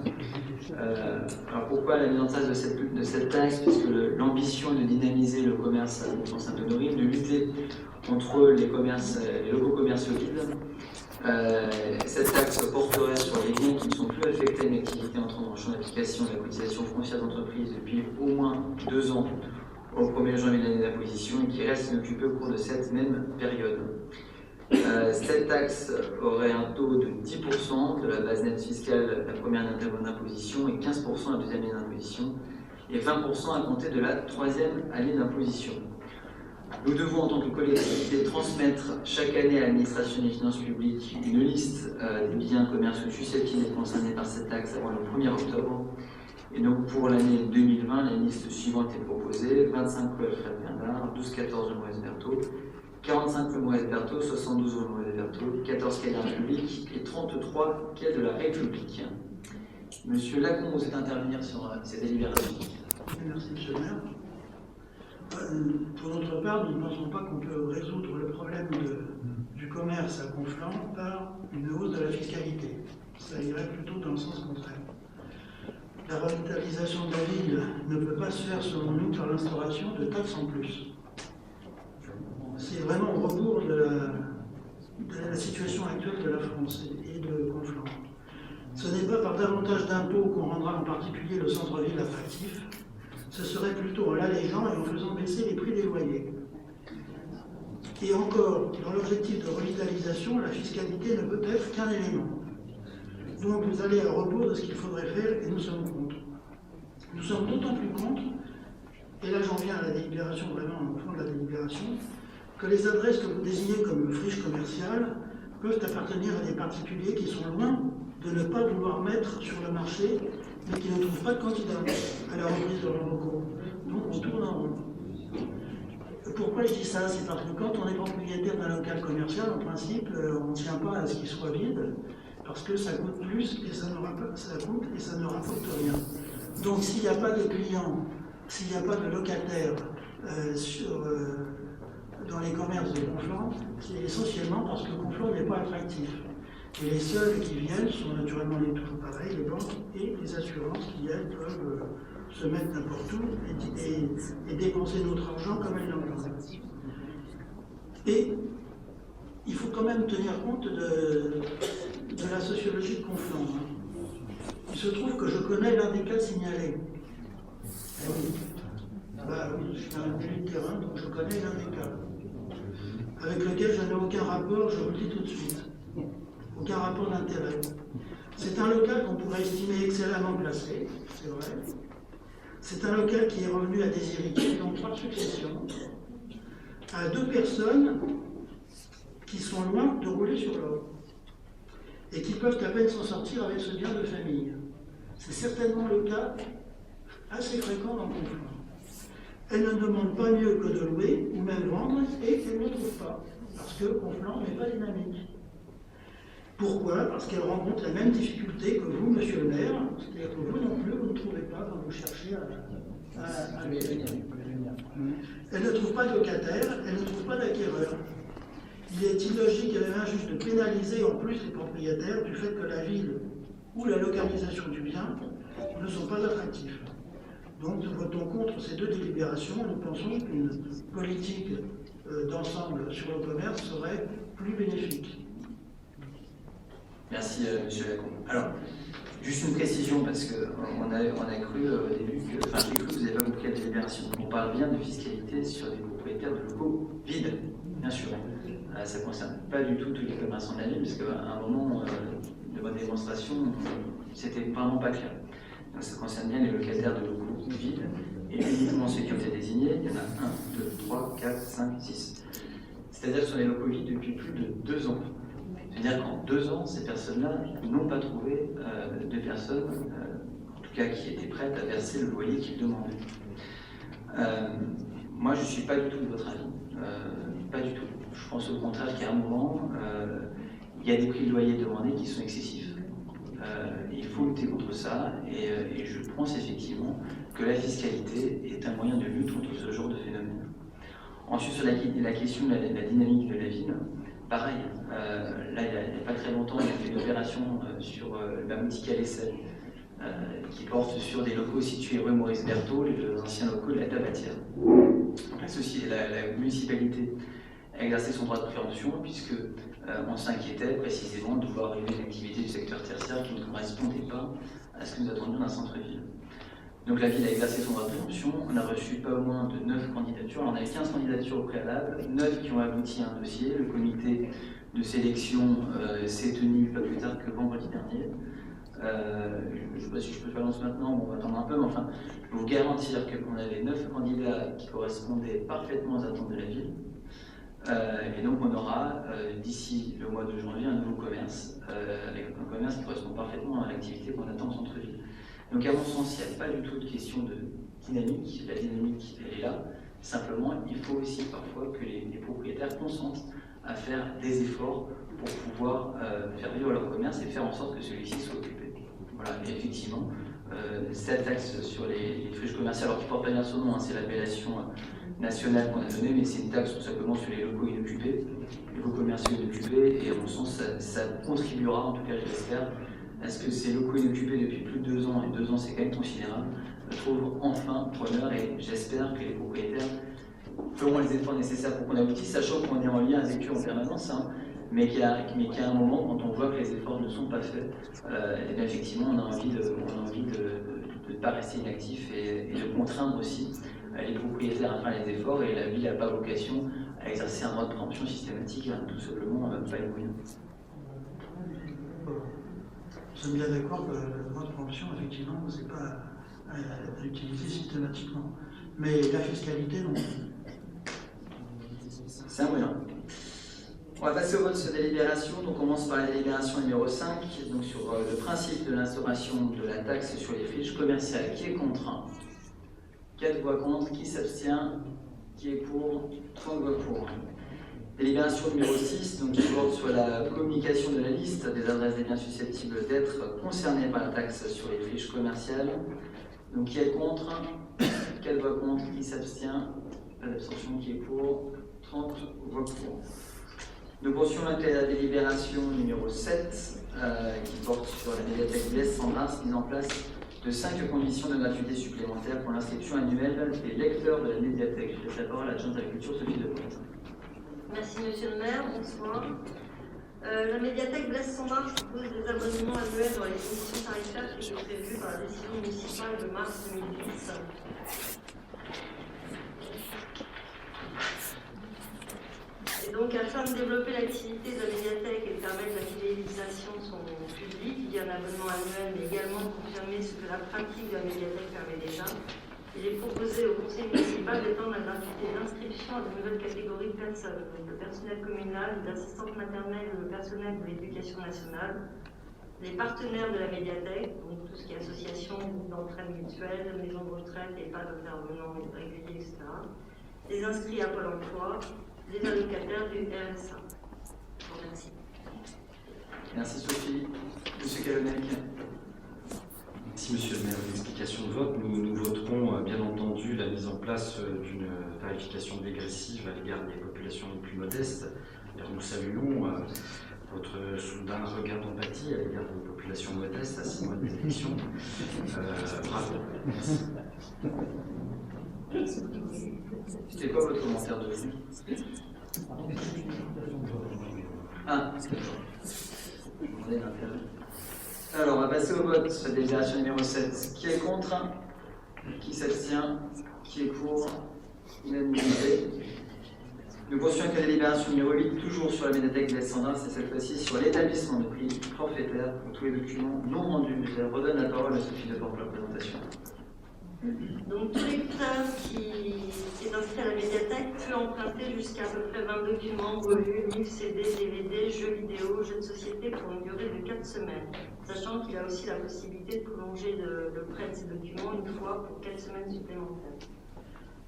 Alors pourquoi la mise en place de cette taxe? Puisque l'ambition est de dynamiser le commerce à Sainte-Honorine, de lutter contre les locaux commerciaux vides. Cette taxe porterait sur les biens qui ne sont plus affectés à une activité entrant dans le champ d'application de la cotisation foncière d'entreprise depuis au moins 2 ans au 1er janvier de l'année d'imposition et qui restent inoccupés au cours de cette même période. Cette taxe aurait un taux de 10% de la base nette fiscale la première année d'imposition et 15% la deuxième année d'imposition et 20% à compter de la troisième année d'imposition. Nous devons, en tant que collectivité, transmettre chaque année à l'administration des finances publiques une liste des biens commerciaux susceptibles d'être concernés par cette taxe avant le 1er octobre. Et donc pour l'année 2020, la liste suivante est proposée: 25 rue Alfred Bernard, 12-14 rue Maurice Berthaud, 45 rue Maurice Berthaud, 72 rue Maurice Berthaud, 14 quai de la République et 33 quai de la République. Monsieur Lacombe, vous êtes intervenir sur ces délibérations. Merci, monsieur le maire. Pour notre part, nous ne pensons pas qu'on peut résoudre le problème du commerce à Conflans par une hausse de la fiscalité. Ça irait plutôt dans le sens contraire. La revitalisation de la ville ne peut pas se faire, selon nous, par l'instauration de taxes en plus. C'est vraiment au rebours de la situation actuelle de la France et de Conflans. Ce n'est pas par davantage d'impôts qu'on rendra en particulier le centre-ville attractif. Ce serait plutôt en l'allégeant et en faisant baisser les prix des loyers. Et encore, dans l'objectif de revitalisation, la fiscalité ne peut être qu'un élément. Donc vous allez à rebours de ce qu'il faudrait faire et nous sommes contre. Nous sommes d'autant plus contre, et là j'en viens à la délibération, vraiment au fond de la délibération, que les adresses que vous désignez comme friches commerciales peuvent appartenir à des particuliers qui sont loin de ne pas vouloir mettre sur le marché, mais qui ne trouvent pas de candidat à la reprise de leurs locaux. Donc on tourne en rond. Pourquoi je dis ça? C'est parce que quand on est propriétaire d'un local commercial, en principe, on ne tient pas à ce qu'il soit vide, parce que ça coûte plus et ça ne rapporte rien. Donc s'il n'y a pas de clients, s'il n'y a pas de locataires dans les commerces de Conflans, c'est essentiellement parce que Conflans n'est pas attractif. Et les seuls qui viennent sont naturellement les toujours pareils, les banques et les assurances qui, elles, peuvent se mettre n'importe où et dépenser notre argent comme elles l'entendent. Et il faut quand même tenir compte de la sociologie de Conflans. Il se trouve que je connais l'un des cas signalés. Eh oui. Bah oui, je suis un élu de terrain, donc je connais l'un des cas. Avec lequel je n'ai aucun rapport, je vous le dis tout de suite. Aucun rapport d'intérêt. C'est un local qu'on pourrait estimer excellemment placé, c'est vrai. C'est un local qui est revenu à des héritiers, donc par succession, à 2 personnes qui sont loin de rouler sur l'or et qui peuvent à peine s'en sortir avec ce bien de famille. C'est certainement le cas assez fréquent dans Conflans. Elles ne demandent pas mieux que de louer ou même vendre et elles ne trouvent pas, parce que Conflans n'est pas dynamique. Pourquoi? Parce qu'elles rencontrent la même difficulté que vous, monsieur le maire, c'est-à-dire que vous non plus, vous ne trouvez pas quand vous cherchez à elles ne trouvent pas de locataires, elles ne trouvent pas d'acquéreurs. Il est illogique et même injuste de pénaliser en plus les propriétaires du fait que la ville ou la localisation du bien ne sont pas attractifs. Donc nous votons contre ces 2 délibérations. Nous pensons qu'une politique d'ensemble sur le commerce serait plus bénéfique. Merci, monsieur Lacombe. Alors, juste une précision, parce qu'on a cru au début que, enfin, j'ai cru que vous n'avez pas compris la délibération. On parle bien de fiscalité sur des propriétaires de locaux vides, bien sûr. Ça ne concerne pas du tout tous les commerçants de la ville, parce qu'à un moment de votre démonstration, c'était vraiment pas clair. Donc, ça concerne bien les locataires de locaux vides, et uniquement ceux qui ont été désignés. Il y en a 1, 2, 3, 4, 5, 6. C'est-à-dire que ce sont des locaux vides depuis plus de 2 ans. C'est-à-dire qu'en 2 ans, ces personnes-là n'ont pas trouvé de personnes, en tout cas qui étaient prêtes à verser le loyer qu'ils demandaient. Moi, je ne suis pas du tout de votre avis. Pas du tout. Je pense au contraire qu'à un moment, il y a des prix de loyer demandés qui sont excessifs. Il faut lutter contre ça et je pense effectivement que la fiscalité est un moyen de lutte contre ce genre de phénomène. Ensuite, sur la question de la dynamique de la ville, pareil, là, il n'y a pas très longtemps, on a fait une opération sur la boutique à l'essai qui porte sur des locaux situés rue Maurice Berthaud, les anciens locaux de la tabatière. Donc là, ceci, la municipalité a exercé son droit de préemption puisque on s'inquiétait précisément de voir arriver une activité du secteur tertiaire qui ne correspondait pas à ce que nous attendions d'un centre-ville. Donc la ville a exercé son droit de préemption, on a reçu pas au moins de 9 candidatures, alors on avait 15 candidatures au préalable, 9 qui ont abouti à un dossier, le comité de sélection s'est tenu pas plus tard que vendredi dernier. Je ne sais pas si je peux faire l'annonce maintenant, bon, on va attendre un peu, mais enfin, je peux vous garantir qu'on avait 9 candidats qui correspondaient parfaitement aux attentes de la ville. Et donc on aura d'ici le mois de janvier un nouveau commerce, avec un commerce qui correspond parfaitement à l'activité qu'on attend au centre-ville. Donc à mon sens, il n'y a pas du tout de question de dynamique, la dynamique elle est là, simplement il faut aussi parfois que les propriétaires consentent à faire des efforts pour pouvoir faire vivre leur commerce et faire en sorte que celui-ci soit occupé. Voilà, et effectivement, cette taxe sur les friches commerciales, alors qui ne porte pas bien son nom, hein, c'est l'appellation nationale qu'on a donnée, mais c'est une taxe tout simplement sur les locaux inoccupés, les locaux commerciaux inoccupés, et à mon sens, ça contribuera, en tout cas je l'espère, à ce que ces locaux inoccupés depuis plus de 2 ans, et 2 ans c'est quand même considérable, trouvent enfin preneur, et j'espère que les propriétaires feront les efforts nécessaires pour qu'on aboutisse, sachant qu'on est en lien avec eux en permanence, hein, mais qu'à un moment, quand on voit que les efforts ne sont pas faits, et bien effectivement on a envie de ne pas rester inactif et de contraindre aussi les propriétaires à faire les efforts, et la ville n'a pas vocation à exercer un droit de préemption systématique, hein, tout simplement pas les moyens. Nous sommes bien d'accord que le droit de préemption, effectivement, ce n'est pas à utiliser systématiquement. Mais la fiscalité, non. C'est un moyen. On va passer au vote sur délibération. Donc on commence par la délibération numéro 5, donc sur le principe de l'instauration de la taxe sur les friches commerciales. Qui est contre? 4 voix contre. Qui s'abstient? Qui est pour? 30 voix pour. Délibération numéro 6, donc qui porte sur la communication de la liste des adresses des biens susceptibles d'être concernés par la taxe sur les friches commerciales. Donc qui est contre? 4 voix contre. Qui s'abstient? Pas d'abstention. Qui est pour? 30 voix pour. Nous poursuivons avec la délibération numéro 7 qui porte sur la médiathèque Blaise Cendrars, mise en place de 5 conditions de gratuité supplémentaires pour l'inscription annuelle des lecteurs de la médiathèque. Je laisse la parole à l'adjointe à la culture, Sophie Depointe. Merci Monsieur le maire, bonsoir. La médiathèque Blaise Cendrars propose des abonnements annuels dans les conditions tarifaires qui sont prévues par la décision municipale de mars 2010. Et donc, afin de développer l'activité de la médiathèque et de permettre la fidélisation de son public, il y a un abonnement annuel, mais également confirmer ce que la pratique de la médiathèque permet déjà. Il est proposé au conseil municipal d'étendre la gratuité d'inscription à de nouvelles catégories de personnes, donc le personnel communal, l'assistante maternelle, le personnel de l'éducation nationale, les partenaires de la médiathèque, donc tout ce qui est association, d'entraide mutuelle, maison de retraite et pas d'intervenants réguliers, etc. Les inscrits à Pôle emploi, les allocataires du RSA. Je vous remercie. Merci Sophie. Monsieur Calonec. Merci Monsieur le maire. L'explication de vote, nous voterons bien entendu la mise en place d'une tarification dégressive à l'égard des populations les plus modestes. D'ailleurs, nous saluons votre soudain regard d'empathie à l'égard des populations modestes à 6 mois des élections. Bravo. Merci. C'était quoi votre commentaire de fond? Ah, alors, on va passer au vote sur la délibération numéro 7. Qui est contre? Qui s'abstient? Qui est pour? Unanimité. Nous poursuivons avec la délibération numéro 8, toujours sur la médiathèque Blaise Cendrars, et cette fois-ci sur l'établissement de prix forfaitaire pour tous les documents non rendus. Je redonne la parole à Sophie Depointe pour la présentation. Donc, tout lecteur qui est inscrit à la médiathèque peut emprunter jusqu'à à peu près 20 documents, revues, livres, CD, DVD, jeux vidéo, jeux de société pour une durée de 4 semaines, sachant qu'il a aussi la possibilité de prolonger le prêt de ces documents une fois pour 4 semaines supplémentaires.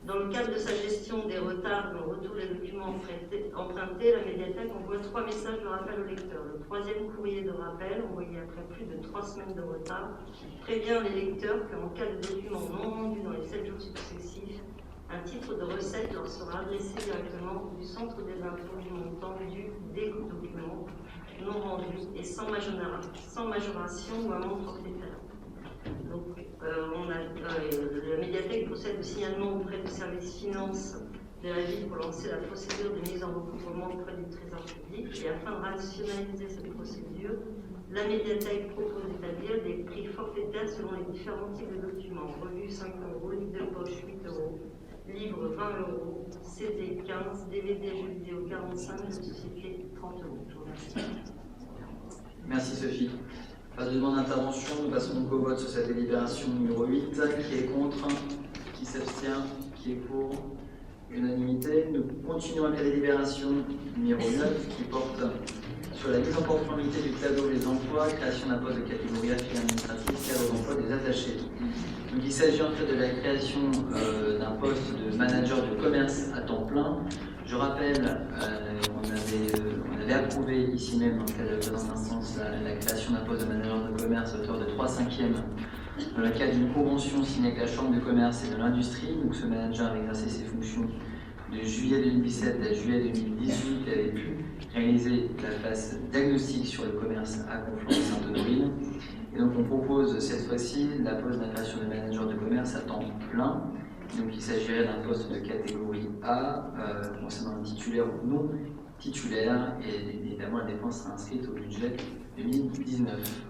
Dans le cadre de sa gestion des retards dans le retour des documents empruntés, la médiathèque envoie 3 messages de rappel au lecteur. Le 3e courrier de rappel, envoyé après plus de 3 semaines de retard, prévient les lecteurs qu'en cas de documents non rendus dans les 7 jours successifs, un titre de recette leur sera adressé directement du centre des impôts du montant dû des documents non rendus et sans majoration ou amende forfaitaire. Donc, la médiathèque procède au signalement auprès du service finance de la ville pour lancer la procédure de mise en recouvrement auprès du Trésor public. Et afin de rationaliser cette procédure, la médiathèque propose d'établir des prix forfaitaires selon les différents types de documents. Revue 5 €, livre de poche 8 €, livre 20 €, CD 15, DVD jeux vidéo 45, de société 30 €. Je vous remercie. Merci Sophie. Pas de demande d'intervention, nous passons donc au vote sur cette délibération numéro 8. Qui est contre? Qui s'abstient? Qui est pour? Unanimité. Nous continuons avec la délibération numéro 9 qui porte sur la mise en conformité du tableau des emplois, création d'un poste de catégorie A, filière administrative, cadre d'emploi des attachés. Donc il s'agit en fait de la création d'un poste de manager de commerce à temps plein. Je rappelle, on avait approuvé ici même, dans le cadre de la présente instance, la création d'un poste de manager de commerce à hauteur de 3/5 dans le cadre d'une convention signée avec la Chambre de commerce et de l'industrie. Donc ce manager a exercé ses fonctions de juillet 2017 à juillet 2018 et avait pu réaliser la phase diagnostic sur le commerce à Conflans-Sainte-Honorine. Et donc on propose cette fois-ci la poste d'un création de manager de commerce à temps plein. Donc il s'agirait d'un poste de catégorie A concernant un titulaire ou non titulaire, et évidemment la dépense sera inscrite au budget 2019.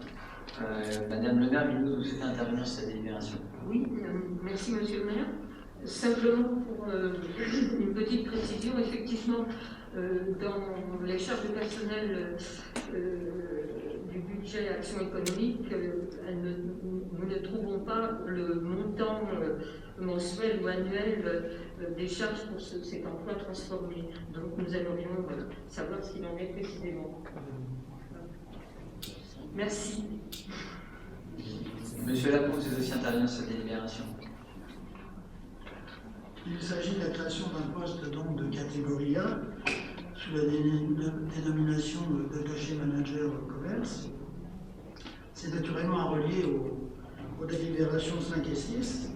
Madame le maire, vous souhaitez intervenir sur cette délibération? Oui, merci Monsieur le maire. Simplement pour une petite précision, effectivement, dans les charges de personnel du budget action économique, nous ne trouvons pas le montant mensuel ou annuel des charges pour cet emploi transformé. Donc nous aimerions savoir ce qu'il en est précisément. Merci. Monsieur Lapon, vous souhaitez aussi intervenir sur cette délibération? Il s'agit de la création d'un poste donc de catégorie A sous la dénomination d'attaché manager commerce. C'est naturellement à relier aux délibérations 5 et 6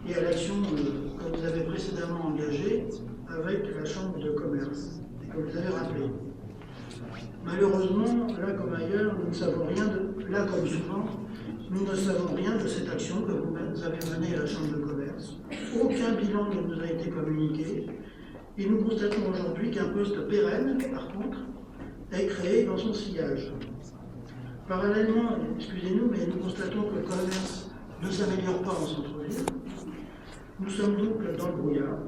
et à l'action que vous avez précédemment engagée avec la Chambre de commerce, comme vous avez rappelé. Malheureusement, là comme ailleurs, nous ne savons rien là comme souvent, nous ne savons rien de cette action que vous avez menée à la Chambre de commerce. Aucun bilan ne nous a été communiqué. Et nous constatons aujourd'hui qu'un poste pérenne, par contre, est créé dans son sillage. Parallèlement, excusez-nous, mais nous constatons que le commerce ne s'améliore pas en centre-ville. Nous sommes donc dans le brouillard.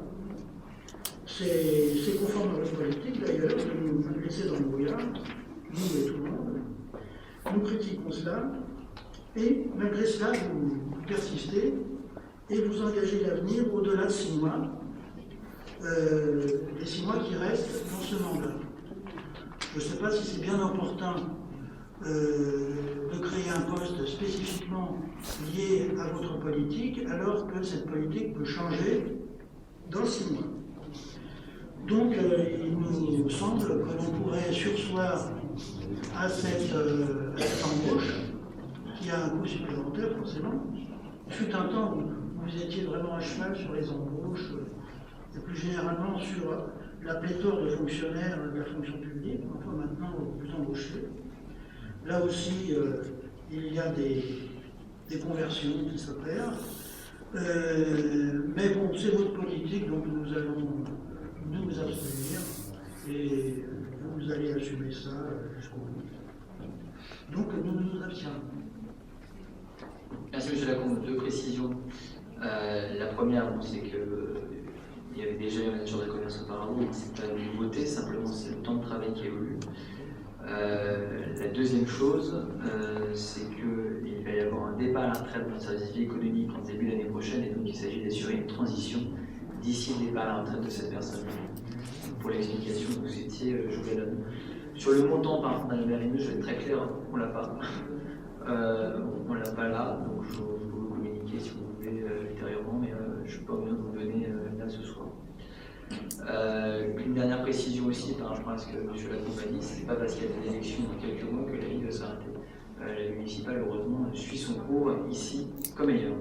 C'est conforme à notre politique d'ailleurs de nous laisser dans le brouillard, nous et tout le monde. Nous critiquons cela et malgré cela, vous persistez et vous engagez l'avenir au-delà de 6 mois, les 6 mois qui restent dans ce mandat. Je ne sais pas si c'est bien opportun de créer un poste spécifiquement lié à votre politique, alors que cette politique peut changer dans 6 mois. Donc, il nous semble que l'on pourrait surseoir à cette embauche, qui a un coût supplémentaire forcément. Il fut un temps où vous étiez vraiment à cheval sur les embauches, et plus généralement sur la pléthore de fonctionnaires de la fonction publique. Enfin, maintenant, vous embauchez. Là aussi, il y a des conversions qui s'opèrent. Mais bon, c'est votre politique, donc nous allons nous abstenir et vous allez assumer ça jusqu'au bout. Donc nous nous abstiendrons. Merci M. Lacombe. 2 précisions. La première, c'est qu'il y avait déjà un manager de commerce auparavant, donc c'est pas une nouveauté, simplement c'est le temps de travail qui évolue. La deuxième chose, c'est qu'il va y avoir un départ à la retraite dans le service de vie économique en début d'année prochaine, et donc il s'agit d'assurer une transition d'ici le départ à la retraite de cette personne. Pour l'explication que vous étiez, je vous la donne. Sur le montant, par contre, Madame Mérineux, je vais être très clair, on ne l'a pas. On ne l'a pas là, donc je peux vous communiquer si vous voulez ultérieurement, mais je ne suis pas obligé de vous donner là ce soir. Une dernière précision aussi par rapport à ce que M. Lacombe a dit, ce n'est pas parce qu'il y a des élections dans quelques mois que la vie doit s'arrêter. La vie municipale, heureusement, suit son cours ici comme ailleurs.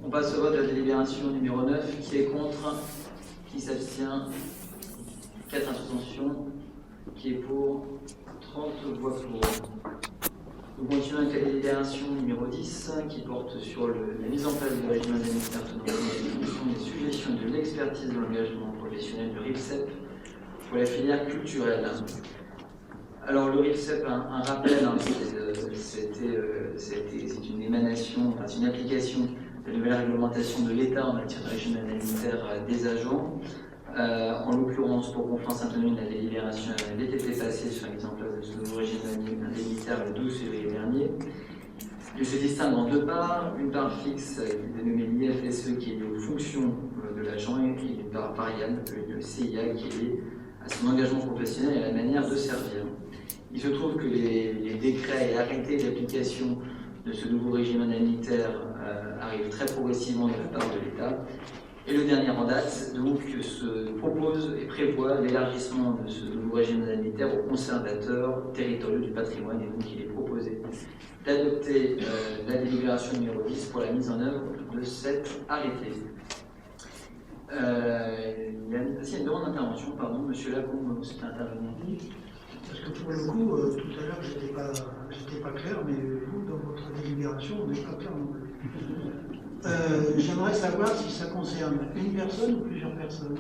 On passe au vote de la délibération numéro 9. Qui est contre? Qui s'abstient? 4 abstentions. Qui est pour? 30 voix pour. Nous continuons avec la délibération numéro 10 qui porte sur la mise en place du régime indemnitaire tenant compte des suggestions de l'expertise de l'engagement professionnel du RIFSEP pour la filière culturelle. Alors le RIFSEP, un rappel, c'est une émanation, enfin, c'est une application de la nouvelle réglementation de l'État en matière de régime indemnitaire des agents. En l'occurrence, pour qu'on fasse un la délibération avait été passée sur la mise en place de ce nouveau régime indemnitaire le 12 février dernier. Il se distingue en 2 parts, une part fixe qui est dénommée l'IFSE qui est liée aux fonctions de l'agent et une part variable, le CIA, qui est liée à son engagement professionnel et à la manière de servir. Il se trouve que les décrets et arrêtés d'application de ce nouveau régime indemnitaire arrivent très progressivement de la part de l'État. Et le dernier en date, donc, se propose et prévoit l'élargissement de ce nouveau régime indemnitaire aux conservateurs territoriaux du patrimoine. Et donc, il est proposé d'adopter la délibération numéro 10 pour la mise en œuvre de cet arrêté. Il y a une demande d'intervention, pardon, M. Lacombe, vous êtes intervenu. Parce que pour le coup, tout à l'heure, j'étais pas clair, mais vous, dans votre délibération, vous n'êtes pas clair non plus. J'aimerais savoir si ça concerne une personne ou plusieurs personnes,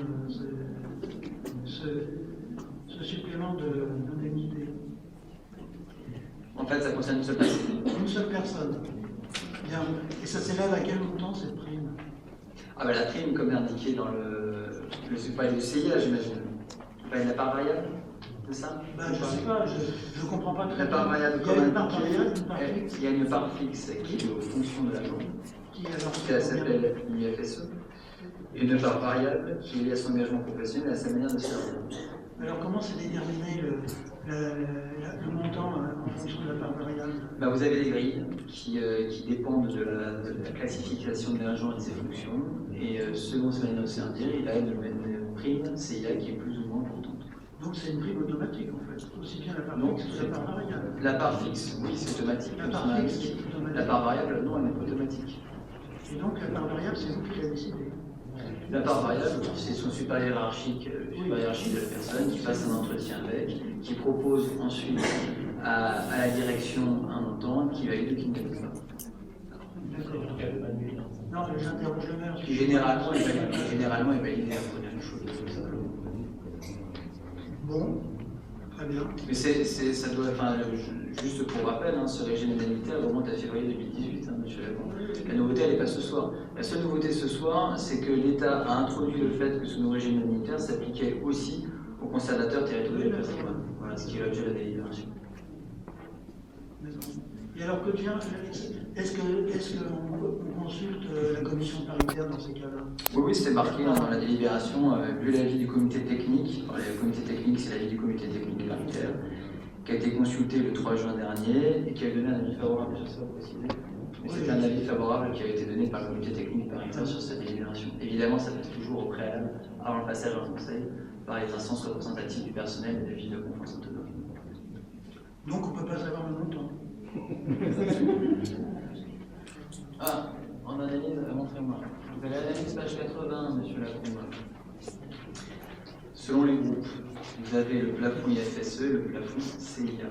ce supplément d'indemnité. En fait, ça concerne une seule personne. Une seule personne. Bien. Et ça s'élève à quel montant cette prime? Ah ben la prime, comme indiqué dans c'est pas le CIA, j'imagine. Pas la part variable, c'est ça? Ben, je ne sais pas, je ne comprends pas très bien. La part variable, il y a une part variable, une part fixe. Il y a une part fixe qui est aux fonctions de l'agent, qui s'appelle l'IFSE, et une part variable qui est liée à son engagement professionnel et à sa manière de servir. Alors comment c'est déterminé le montant en fonction de la part variable? Ben, vous avez des grilles qui dépendent de la classification de l'agent et de ses fonctions, et selon sa manière de servir, il a une prime CIA qui est plus ou moins importante. Donc c'est une prime automatique en fait, aussi bien la part Non, fixe que la part variable. La part fixe, oui, c'est automatique. La part fixe, c'est automatique. La part variable, non, elle n'est pas automatique. Et donc la part variable, c'est vous qui la décidez. La part variable, c'est son supérieur hiérarchique, le supérieur hiérarchique de la personne, qui passe un entretien avec, qui propose ensuite à la direction un montant, qui valide ou qui ne valide pas. D'accord. Non, mais j'interroge le maire. Qui généralement est validé la première chose. Bon, très bien. Mais ça doit, enfin, juste pour rappel, hein, ce régime indemnitaire remonte à février 2018, hein, monsieur Lacombe. La nouveauté, elle n'est pas ce soir. La seule nouveauté ce soir, c'est que l'État a introduit le fait que ce nouveau régime indemnitaire s'appliquait aussi aux conservateurs territoriaux du patrimoine. Voilà ce qui est l'objet de la délibération. Et alors que vient, est-ce qu'on consulte la commission paritaire dans ces cas-là? Oui, c'était marqué dans la délibération, vu l'avis du comité technique. Alors, le comité technique, c'est l'avis du comité technique paritaire, qui a été consulté le 3 juin dernier et qui a donné un avis favorable sur ça, précisé. Mais c'est un avis favorable qui a été donné par le comité technique paritaire sur cette délibération. Évidemment, ça passe toujours au préalable, avant le passage en conseil, par les instances représentatives du personnel et des villes de confiance autonome. Donc on ne peut pas savoir le montant. Ah, en analyse, montrez-moi. Vous avez l'analyse page 80, monsieur Lacombe. Selon les groupes, vous avez le plafond IFSE et le plafond CIA.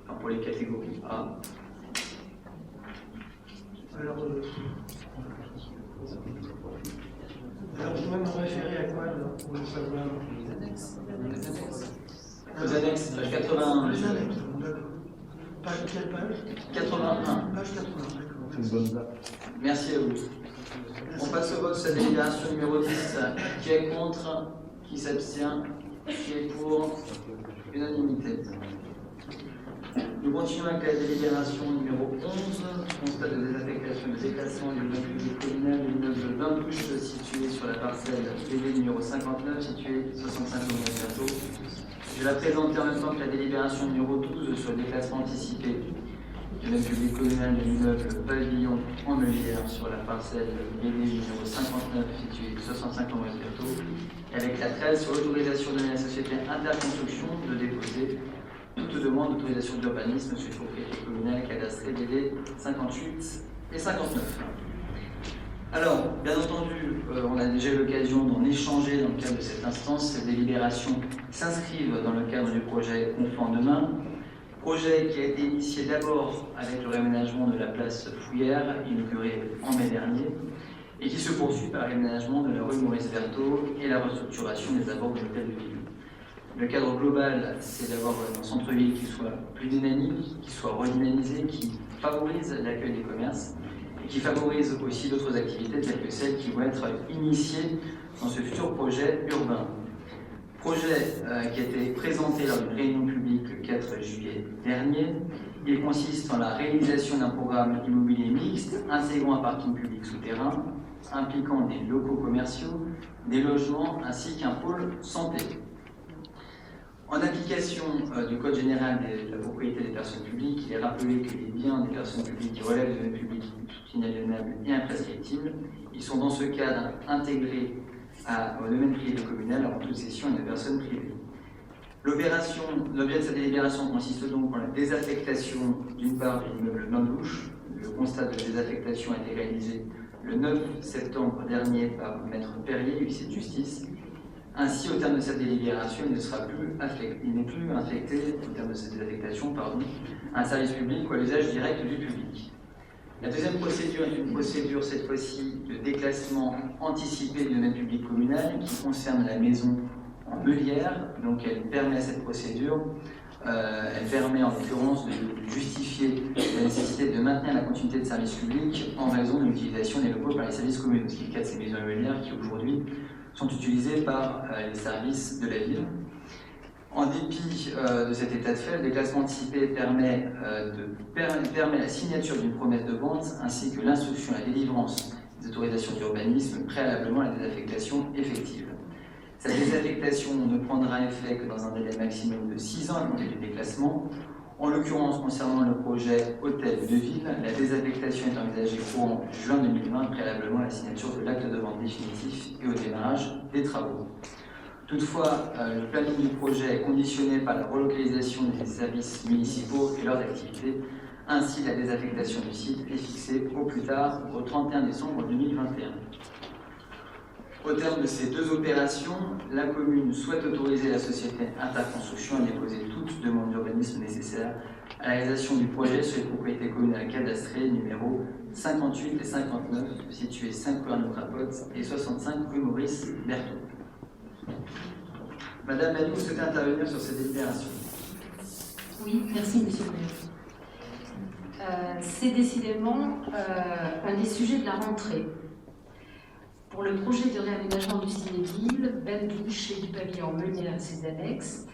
Enfin, pour les catégories A. Alors je dois me référer à quoi alors, pour le savoir? Aux annexes, page 81, Les monsieur. annexes, d'accord. Page, quelle page? 81. Page 80, d'accord. C'est une bonne date. Merci à vous. On passe au vote sur la délibération numéro 10. Qui est contre? Qui s'abstient? Qui est pour? Unanimité. Nous continuons avec la délibération numéro 11, constat de désaffectation et de déclassement du immeuble public communal de l'immeuble Bain-Douche situé sur la parcelle PV numéro 59, située 65 km bientôt. Je vais la présenter en même temps que la délibération numéro 12 sur le déclassement anticipé du immeuble public communal de l'immeuble Pavillon en Meulière sur la parcelle PV numéro 59, située 65 km bientôt, et avec la 13 sur l'autorisation donnée à la société Interconstruction de déposer toute demande d'autorisation d'urbanisme sur les propriétés communales cadastrées DD 58 et 59. Alors, bien entendu, on a déjà eu l'occasion d'en échanger dans le cadre de cette instance. Ces délibérations s'inscrivent dans le cadre du projet Confort demain, projet qui a été initié d'abord avec le réaménagement de la place Fouillère, inaugurée en mai dernier, et qui se poursuit par l'aménagement de la rue Maurice Berthaud et la restructuration des abords de l'hôtel de ville. Le cadre global, c'est d'avoir un centre-ville qui soit plus dynamique, qui soit redynamisé, qui favorise l'accueil des commerces et qui favorise aussi d'autres activités telles que celles qui vont être initiées dans ce futur projet urbain. Projet qui a été présenté lors d'une réunion publique le 4 juillet dernier. Il consiste en la réalisation d'un programme immobilier mixte intégrant un parking public souterrain, impliquant des locaux commerciaux, des logements ainsi qu'un pôle santé. En application du Code général de la propriété des personnes publiques, il est rappelé que les biens des personnes publiques qui relèvent du domaine public sont inaliénables et imprescriptibles. Ils sont dans ce cadre intégrés au domaine privé communal avant toute cession à une personne privée. L'objet de cette délibération consiste donc en la désaffectation d'une part de l'immeuble Bain-Douche. Le constat de désaffectation a été réalisé le 9 septembre dernier par Maître Perrier, huissier de justice. Ainsi, au terme de cette délibération, il n'est plus affecté, au terme de cette désaffectation, à un service public ou à l'usage direct du public. La deuxième procédure est une procédure, cette fois-ci, de déclassement anticipé du domaine public communal qui concerne la maison en Meulière. Donc, elle permet à cette procédure, elle permet en l'occurrence de justifier la nécessité de maintenir la continuité de service public en raison de l'utilisation des locaux par les services communaux, ce qui est le cas de ces maisons Meulières qui aujourd'hui sont utilisés par les services de la ville. En dépit de cet état de fait, le déclassement anticipé permet la signature d'une promesse de vente ainsi que l'instruction et la délivrance des autorisations d'urbanisme préalablement à la désaffectation effective. Cette désaffectation ne prendra effet que dans un délai maximum de 6 ans à compter du déclassement. En l'occurrence, concernant le projet Hôtel de Ville, la désaffectation est envisagée courant juin 2020, préalablement à la signature de l'acte de vente définitif et au démarrage des travaux. Toutefois, le planning du projet est conditionné par la relocalisation des services municipaux et leurs activités. Ainsi, la désaffectation du site est fixée au plus tard au 31 décembre 2021. Au terme de ces deux opérations, la commune souhaite autoriser la société Interconstruction à déposer toute demande d'urbanisme nécessaire à la réalisation du projet sur les propriétés communales cadastrées numéro 58 et 59, situées 5 rue Arnaud Crapote et 65 rue Maurice Berthaud. Madame Manu, vous souhaitez intervenir sur cette délibération? Oui, merci Monsieur le maire. C'est décidément un des sujets de la rentrée. Pour le projet de réaménagement du ciné-ville, bains-douches et du pavillon Meunier à ses annexes,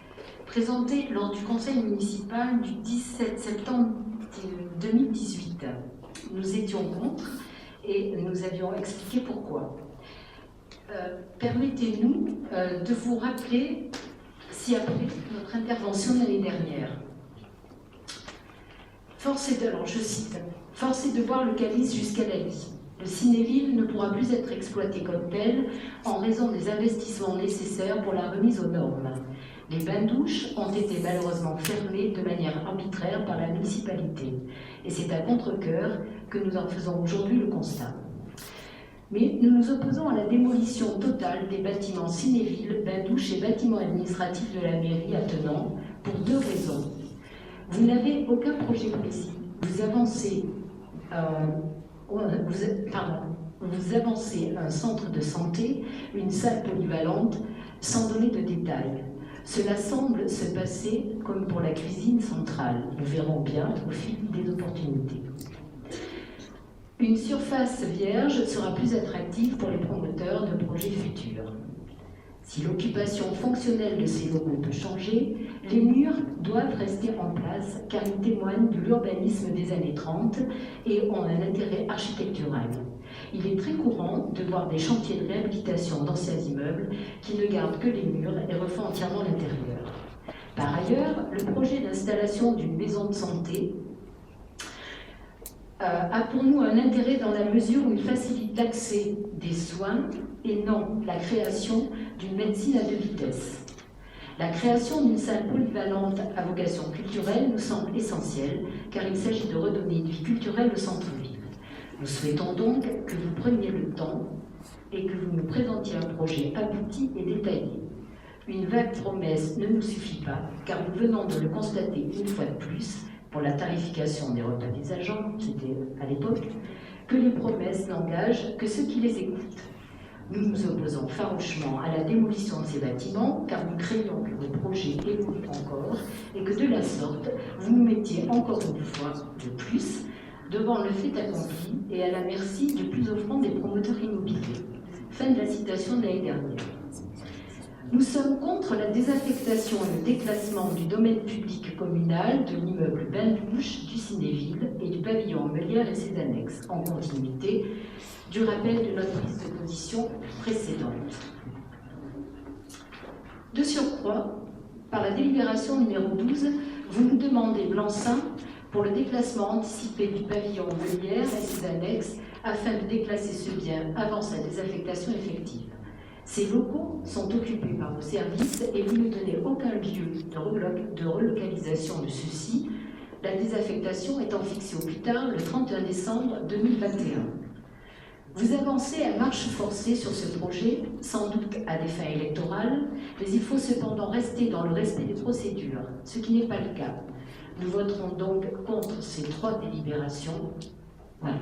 présenté lors du conseil municipal du 17 septembre 2018. Nous étions contre et nous avions expliqué pourquoi. Permettez-nous de vous rappeler ci-après notre intervention l'année dernière. Force est de, alors je cite, « Force est de voir le calice jusqu'à la vie. Le ciné-ville ne pourra plus être exploité comme tel en raison des investissements nécessaires pour la remise aux normes. Les bains-douches ont été malheureusement fermés de manière arbitraire par la municipalité. Et c'est à contre-cœur que nous en faisons aujourd'hui le constat. Mais nous nous opposons à la démolition totale des bâtiments ciné-ville, bains-douches et bâtiments administratifs de la mairie attenants pour deux raisons. Vous n'avez aucun projet précis. Vous avancez un centre de santé, une salle polyvalente, sans donner de détails. Cela semble se passer comme pour la cuisine centrale. Nous verrons bien au fil des opportunités. Une surface vierge sera plus attractive pour les promoteurs de projets futurs. Si l'occupation fonctionnelle de ces locaux peut changer, les murs doivent rester en place car ils témoignent de l'urbanisme des années 30 et ont un intérêt architectural. Il est très courant de voir des chantiers de réhabilitation d'anciens immeubles qui ne gardent que les murs et refont entièrement l'intérieur. Par ailleurs, le projet d'installation d'une maison de santé a pour nous un intérêt dans la mesure où il facilite l'accès des soins et non la création d'une médecine à deux vitesses. La création d'une salle polyvalente à vocation culturelle nous semble essentielle car il s'agit de redonner une vie culturelle au centre-ville. Nous souhaitons donc que vous preniez le temps et que vous nous présentiez un projet abouti et détaillé. Une vague promesse ne nous suffit pas car nous venons de le constater une fois de plus pour la tarification des repas des agents, c'était à l'époque, que les promesses n'engagent que ceux qui les écoutent. Nous nous opposons farouchement à la démolition de ces bâtiments car nous craignons que vos projets évoluent encore et que de la sorte, vous nous mettiez encore une fois de plus devant le fait accompli et à la merci du plus offrant des promoteurs immobiliers. Fin de la citation de l'année dernière. Nous sommes contre la désaffectation et le déclassement du domaine public communal de l'immeuble Bains-Douches, du Cinéville et du pavillon Meulière et ses annexes, en continuité du rappel de notre prise de position précédente. De surcroît, par la délibération numéro 12, vous nous demandez blanc-seing pour le déclassement anticipé du pavillon Meulière et ses annexes afin de déclasser ce bien avant sa désaffectation effective. Ces locaux sont occupés par vos services et vous ne donnez aucun lieu de relocalisation de ceux-ci, la désaffectation étant fixée au plus tard le 31 décembre 2021. Vous avancez à marche forcée sur ce projet, sans doute à des fins électorales, mais il faut cependant rester dans le respect des procédures, ce qui n'est pas le cas. Nous voterons donc contre ces 3 délibérations. Voilà.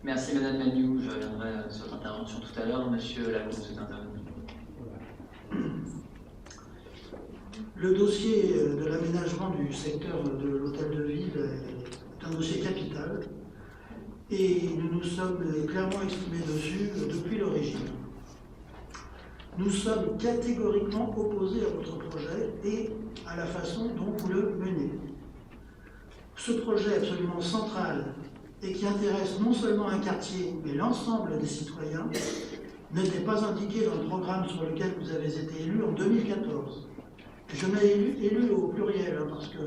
Merci Madame Magnou, je reviendrai sur votre intervention tout à l'heure. Monsieur Lacombe, vous êtes intervenu. Le dossier de l'aménagement du secteur de l'hôtel de ville est un dossier capital et nous nous sommes clairement exprimés dessus depuis l'origine. Nous sommes catégoriquement opposés à votre projet et à la façon dont vous le menez. Ce projet absolument central et qui intéresse non seulement un quartier, mais l'ensemble des citoyens, n'était pas indiqué dans le programme sur lequel vous avez été élu en 2014. Je mets élu au pluriel, hein, parce que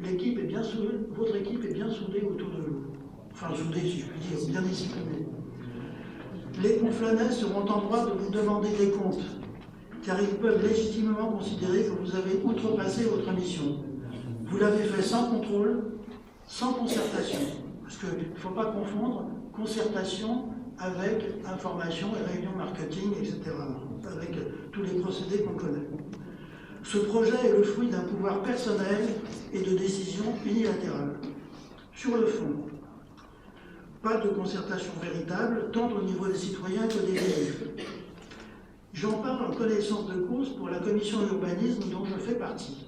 l'équipe est bien soudée, votre équipe est bien soudée autour de vous. Enfin, soudée, si je puis dire, bien disciplinée. Les Conflanais seront en droit de vous demander des comptes, car ils peuvent légitimement considérer que vous avez outrepassé votre mission. Vous l'avez fait sans contrôle, sans concertation. Parce qu'il ne faut pas confondre concertation avec information et réunions marketing, etc., avec tous les procédés qu'on connaît. Ce projet est le fruit d'un pouvoir personnel et de décisions unilatérales. Sur le fond, pas de concertation véritable, tant au niveau des citoyens que des élus. J'en parle en connaissance de cause pour la commission urbanisme dont je fais partie.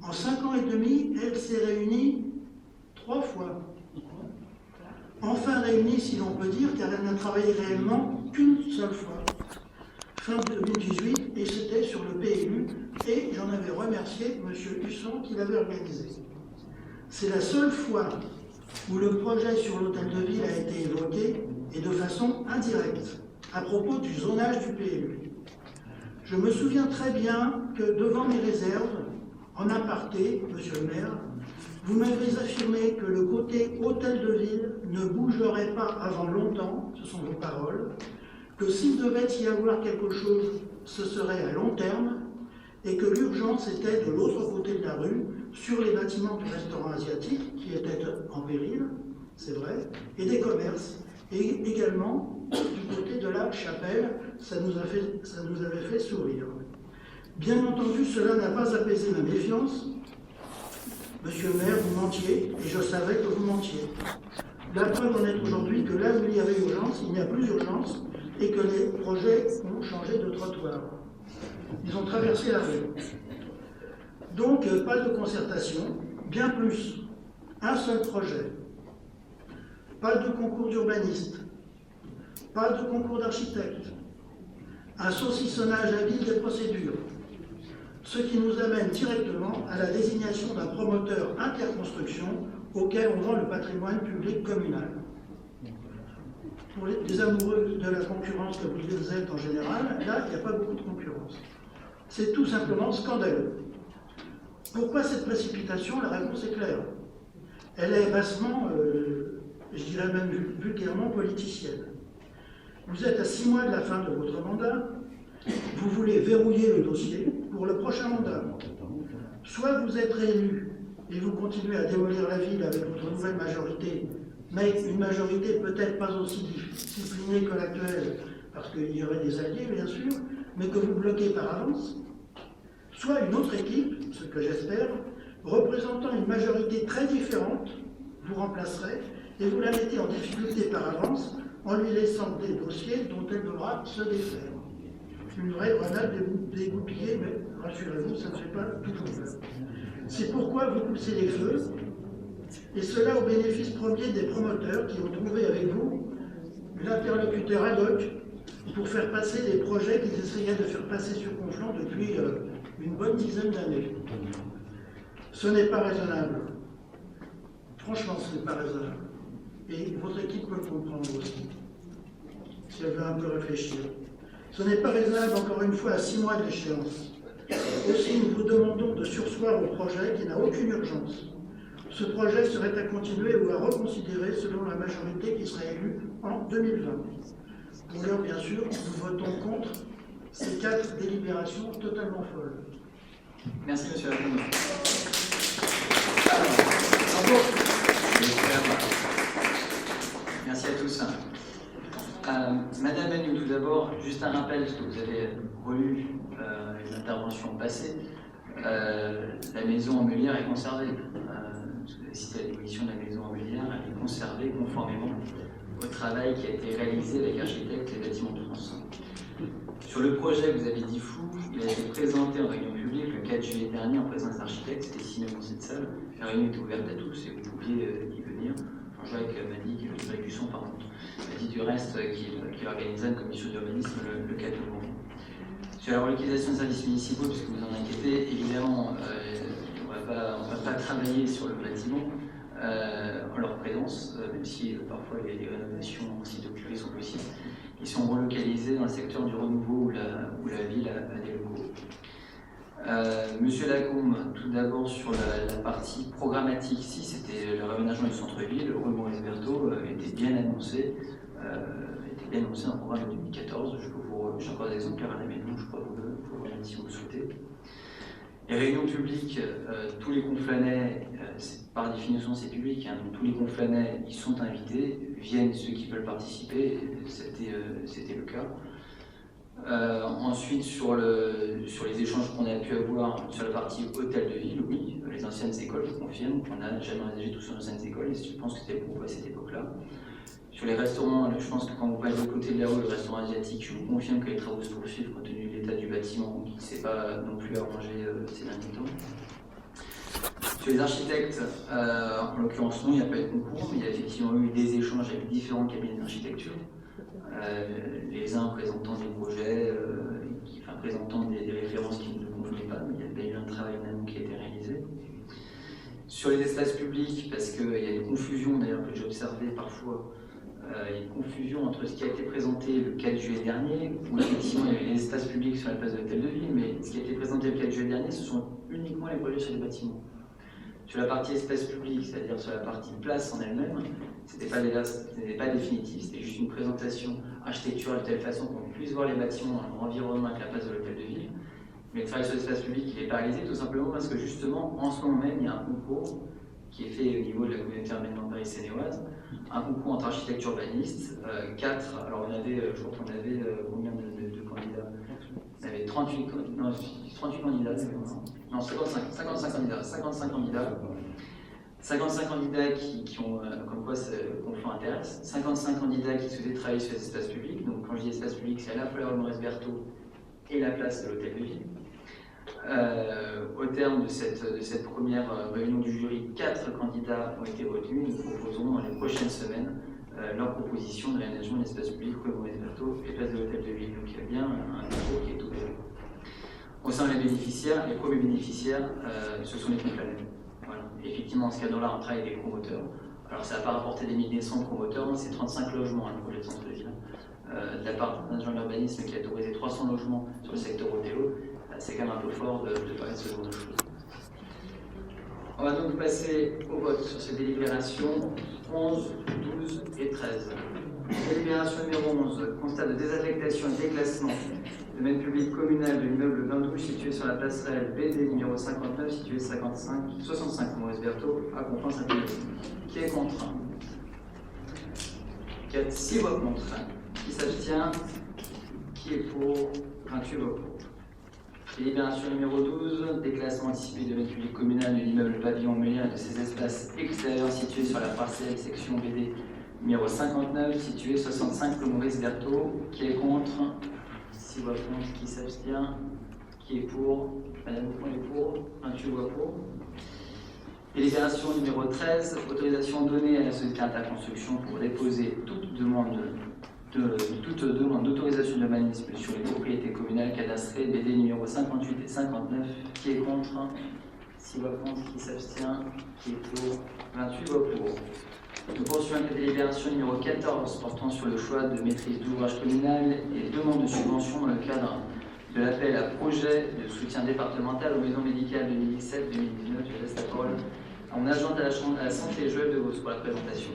En 5 ans et demi, elle s'est réunie 3 fois. Enfin réunie, si l'on peut dire, car elle n'a travaillé réellement qu'une seule fois. Fin 2018, et c'était sur le PLU, et j'en avais remercié M. Husson qui l'avait organisé. C'est la seule fois où le projet sur l'hôtel de ville a été évoqué, et de façon indirecte, à propos du zonage du PLU. Je me souviens très bien que devant mes réserves, en aparté, monsieur le maire, vous m'avez affirmé que le côté hôtel de ville ne bougerait pas avant longtemps, ce sont vos paroles, que s'il devait y avoir quelque chose, ce serait à long terme, et que l'urgence était de l'autre côté de la rue, sur les bâtiments du restaurant asiatique, qui étaient en péril, c'est vrai, et des commerces, et également du côté de la chapelle, ça nous avait fait sourire. Bien entendu, cela n'a pas apaisé ma méfiance. Monsieur le maire, vous mentiez, et je savais que vous mentiez. La preuve en est aujourd'hui que là où il y avait urgence, il n'y a plus urgence, et que les projets ont changé de trottoir. Ils ont traversé la rue. Donc, pas de concertation, bien plus, un seul projet. Pas de concours d'urbanistes, pas de concours d'architectes, un saucissonnage habile des procédures, ce qui nous amène directement à la désignation d'un promoteur interconstruction auquel on vend le patrimoine public communal. Pour les amoureux de la concurrence que vous êtes en général, là, il n'y a pas beaucoup de concurrence. C'est tout simplement scandaleux. Pourquoi cette précipitation? La réponse est claire. Elle est bassement, je dirais même vulgairement, politicienne. Vous êtes à 6 mois de la fin de votre mandat, vous voulez verrouiller le dossier pour le prochain mandat. Soit vous êtes réélu et vous continuez à démolir la ville avec votre nouvelle majorité, mais une majorité peut-être pas aussi disciplinée que l'actuelle, parce qu'il y aurait des alliés bien sûr, mais que vous bloquez par avance. Soit une autre équipe, ce que j'espère, représentant une majorité très différente, vous remplacerait et vous la mettez en difficulté par avance en lui laissant des dossiers dont elle devra se défaire. Une vraie grenade dégoupillée, mais rassurez-vous, ça ne fait pas toujours peur. C'est pourquoi vous poussez les feux, et cela au bénéfice premier des promoteurs qui ont trouvé avec vous l'interlocuteur ad hoc pour faire passer les projets qu'ils essayaient de faire passer sur Conflans depuis une bonne dizaine d'années. Ce n'est pas raisonnable. Franchement, ce n'est pas raisonnable. Et votre équipe peut le comprendre aussi, si elle veut un peu réfléchir. Ce n'est pas raisonnable, encore une fois, à 6 mois de l'échéance. Aussi, nous vous demandons de surseoir au projet qui n'a aucune urgence. Ce projet serait à continuer ou à reconsidérer selon la majorité qui serait élue en 2020. Pour l'heure, bien sûr, nous votons contre ces 4 délibérations totalement folles. Merci, monsieur Lacombe. Merci à tous. Madame Manu, tout d'abord, juste un rappel, parce que vous avez relu les interventions passées. La maison en Meulière est conservée. Vous avez cité la démolition de la maison en Meulière, elle est conservée conformément au travail qui a été réalisé avec l'architecte et Bâtiments de France. Sur le projet que vous avez dit flou, il a été présenté en réunion publique le 4 juillet dernier en présence d'architectes, c'était signé dans cette salle. La réunion était ouverte à tous et vous pouviez y venir. Jean-Jacques m'a dit, Jean-Jacques Husson, pardon, m'a dit du reste qu'il organisait une commission d'urbanisme le 4 novembre. Sur la relocalisation de services municipaux, puisque vous en inquiétez, évidemment, on ne va pas travailler sur le bâtiment en leur présence, même si parfois les rénovations en site occupé sont possibles. Ils sont relocalisés dans le secteur du renouveau où la ville a des locaux. Monsieur Lacombe, tout d'abord sur la partie programmatique, si c'était le réaménagement du centre-ville, rue Maurice Berthaud était bien annoncé dans le programme de 2014. J'ai encore des exemplaires à la maison, je pourrais vous le fournir si vous le souhaitez. Les réunions publiques, tous les conflanais, par définition c'est public, hein, donc tous les conflanais ils sont invités, viennent ceux qui veulent participer, c'était le cas. Ensuite, sur les échanges qu'on a pu avoir sur la partie hôtel de ville, oui, les anciennes écoles, je confirme qu'on n'a jamais envisagé tout sur les anciennes écoles, et je pense que c'était pour à cette époque-là. Sur les restaurants, je pense que quand vous passez de l'autre côté de la rue, le restaurant asiatique, je vous confirme que les travaux se poursuivent compte tenu de l'état du bâtiment qui ne s'est pas non plus arrangé ces derniers temps. Sur les architectes, en l'occurrence, non, il n'y a pas eu de concours, mais il y a effectivement eu des échanges avec différents cabinets d'architecture. Les uns présentant des projets, présentant des références qui ne nous convenaient pas, mais il y a eu un travail en amont qui a été réalisé. Sur les espaces publics, parce qu'il y a une confusion d'ailleurs que j'ai observé parfois, il y a une confusion entre ce qui a été présenté le 4 juillet dernier, où effectivement il y avait les espaces publics sur la place de l'hôtel de ville, mais ce qui a été présenté le 4 juillet dernier, ce sont uniquement les projets sur les bâtiments. Sur la partie espace public, c'est-à-dire sur la partie place en elle-même, ce n'était pas définitif, c'était juste une présentation architecturale de telle façon qu'on puisse voir les bâtiments dans leur environnement avec la place de l'hôtel de ville. Mais le travail sur l'espace public, il est paralysé tout simplement parce que justement, en ce moment même, il y a un concours qui est fait au niveau de la communauté urbaine de Paris-Sénéoise, un concours entre architectes urbanistes, 4, alors on avait, je crois qu'on avait combien de candidats? On avait 38 candidats, non 55 candidats, 55 candidats qui ont, comme quoi ce conflit intéresse, 55 candidats qui souhaitaient travailler sur les espaces publics, donc quand je dis espace public, c'est à la fois la rue Maurice Berthaud et la place de l'hôtel de ville. Au terme de cette première réunion du jury, 4 candidats ont été retenus. Nous proposons dans les prochaines semaines leur proposition de réaménagement de l'espace public rue Maurice Berthaud et place de l'hôtel de ville. Donc il y a bien un concours qui est ouvert. Au sein des bénéficiaires, les premiers bénéficiaires, ce sont les conflanais. Voilà. Effectivement, dans ce cadre-là, on travaille avec des promoteurs. Alors ça n'a pas rapporté des milliers de promoteurs, c'est 35 logements, le projet de centre-ville. De la part d'un agent de l'urbanisme qui a autorisé 300 logements sur le secteur hôtelo, c'est quand même un peu fort de parler de ce genre de choses. On va donc passer au vote sur ces délibérations 11, 12 et 13. Délibération numéro 11, constat de désaffectation et déclassement de domaine public communal de l'immeuble 22 situé sur la passerelle BD numéro 59, situé 65 Maurice Berthaud, à Conflans-Saint-Étienne. Qui est contre? 6 voix contre. Qui s'abstient? Qui est pour? 28 voix pour. Délibération numéro 12, déclassement anticipé de domaine public communal de l'immeuble Pavillon Mélien et de ses espaces extérieurs situés sur la parcelle section BD numéro 59, situé 65 Maurice Berthaud. Qui est contre? 6 voix contre. Qui s'abstient? Qui est pour? Madame Bouffon est pour. 28 voix pour. Délibération numéro 13, autorisation donnée à la société Interconstruction pour déposer toute demande d'autorisation d'urbanisme sur les propriétés communales cadastrées BD numéro 58 et 59. Qui est contre? 6 voix contre. Qui s'abstient? Qui est pour? 28 voix pour. Nous poursuivons avec la délibération numéro 14 portant sur le choix de maîtrise d'ouvrage communal et demande de subvention dans le cadre de l'appel à projet de soutien départemental aux maisons médicales 2017-2019. Je laisse la parole à mon agente à la santé, Joël Devos, pour la présentation.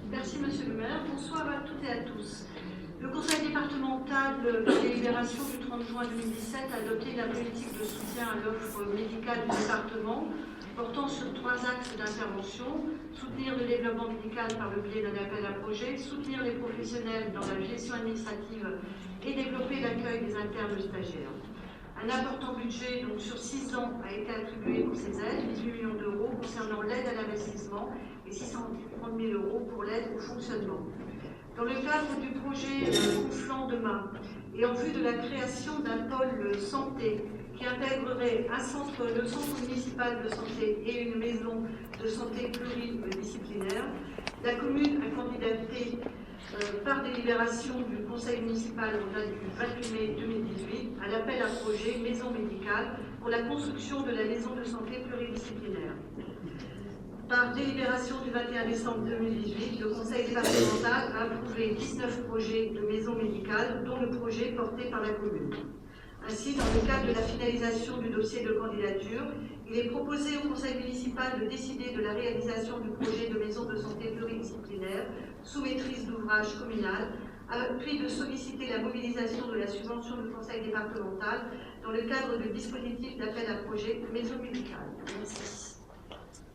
Merci Monsieur le maire. Bonsoir à toutes et à tous. Le conseil départemental de délibération du 30 juin 2017 a adopté la politique de soutien à l'offre médicale du département portant sur 3 axes d'intervention: soutenir le développement médical par le biais d'un appel à projet, soutenir les professionnels dans la gestion administrative et développer l'accueil des internes stagiaires. Un important budget donc, sur 6 ans a été attribué pour ces aides, 18 millions d'euros concernant l'aide à l'investissement et 630 000 euros pour l'aide au fonctionnement. Dans le cadre du projet Conflans demain et en vue de la création d'un pôle santé qui intégrerait le centre municipal de santé et une maison de santé pluridisciplinaire, la commune a candidaté par délibération du conseil municipal en date du 28 mai 2018 à l'appel à projet maison médicale pour la construction de la maison de santé pluridisciplinaire. Par délibération du 21 décembre 2018, le conseil départemental a approuvé 19 projets de maison médicale, dont le projet porté par la commune. Ainsi, dans le cadre de la finalisation du dossier de candidature, il est proposé au conseil municipal de décider de la réalisation du projet de maison de santé pluridisciplinaire sous maîtrise d'ouvrage communal, puis de solliciter la mobilisation de la subvention du conseil départemental dans le cadre du dispositif d'appel à projet maison médicale. Merci.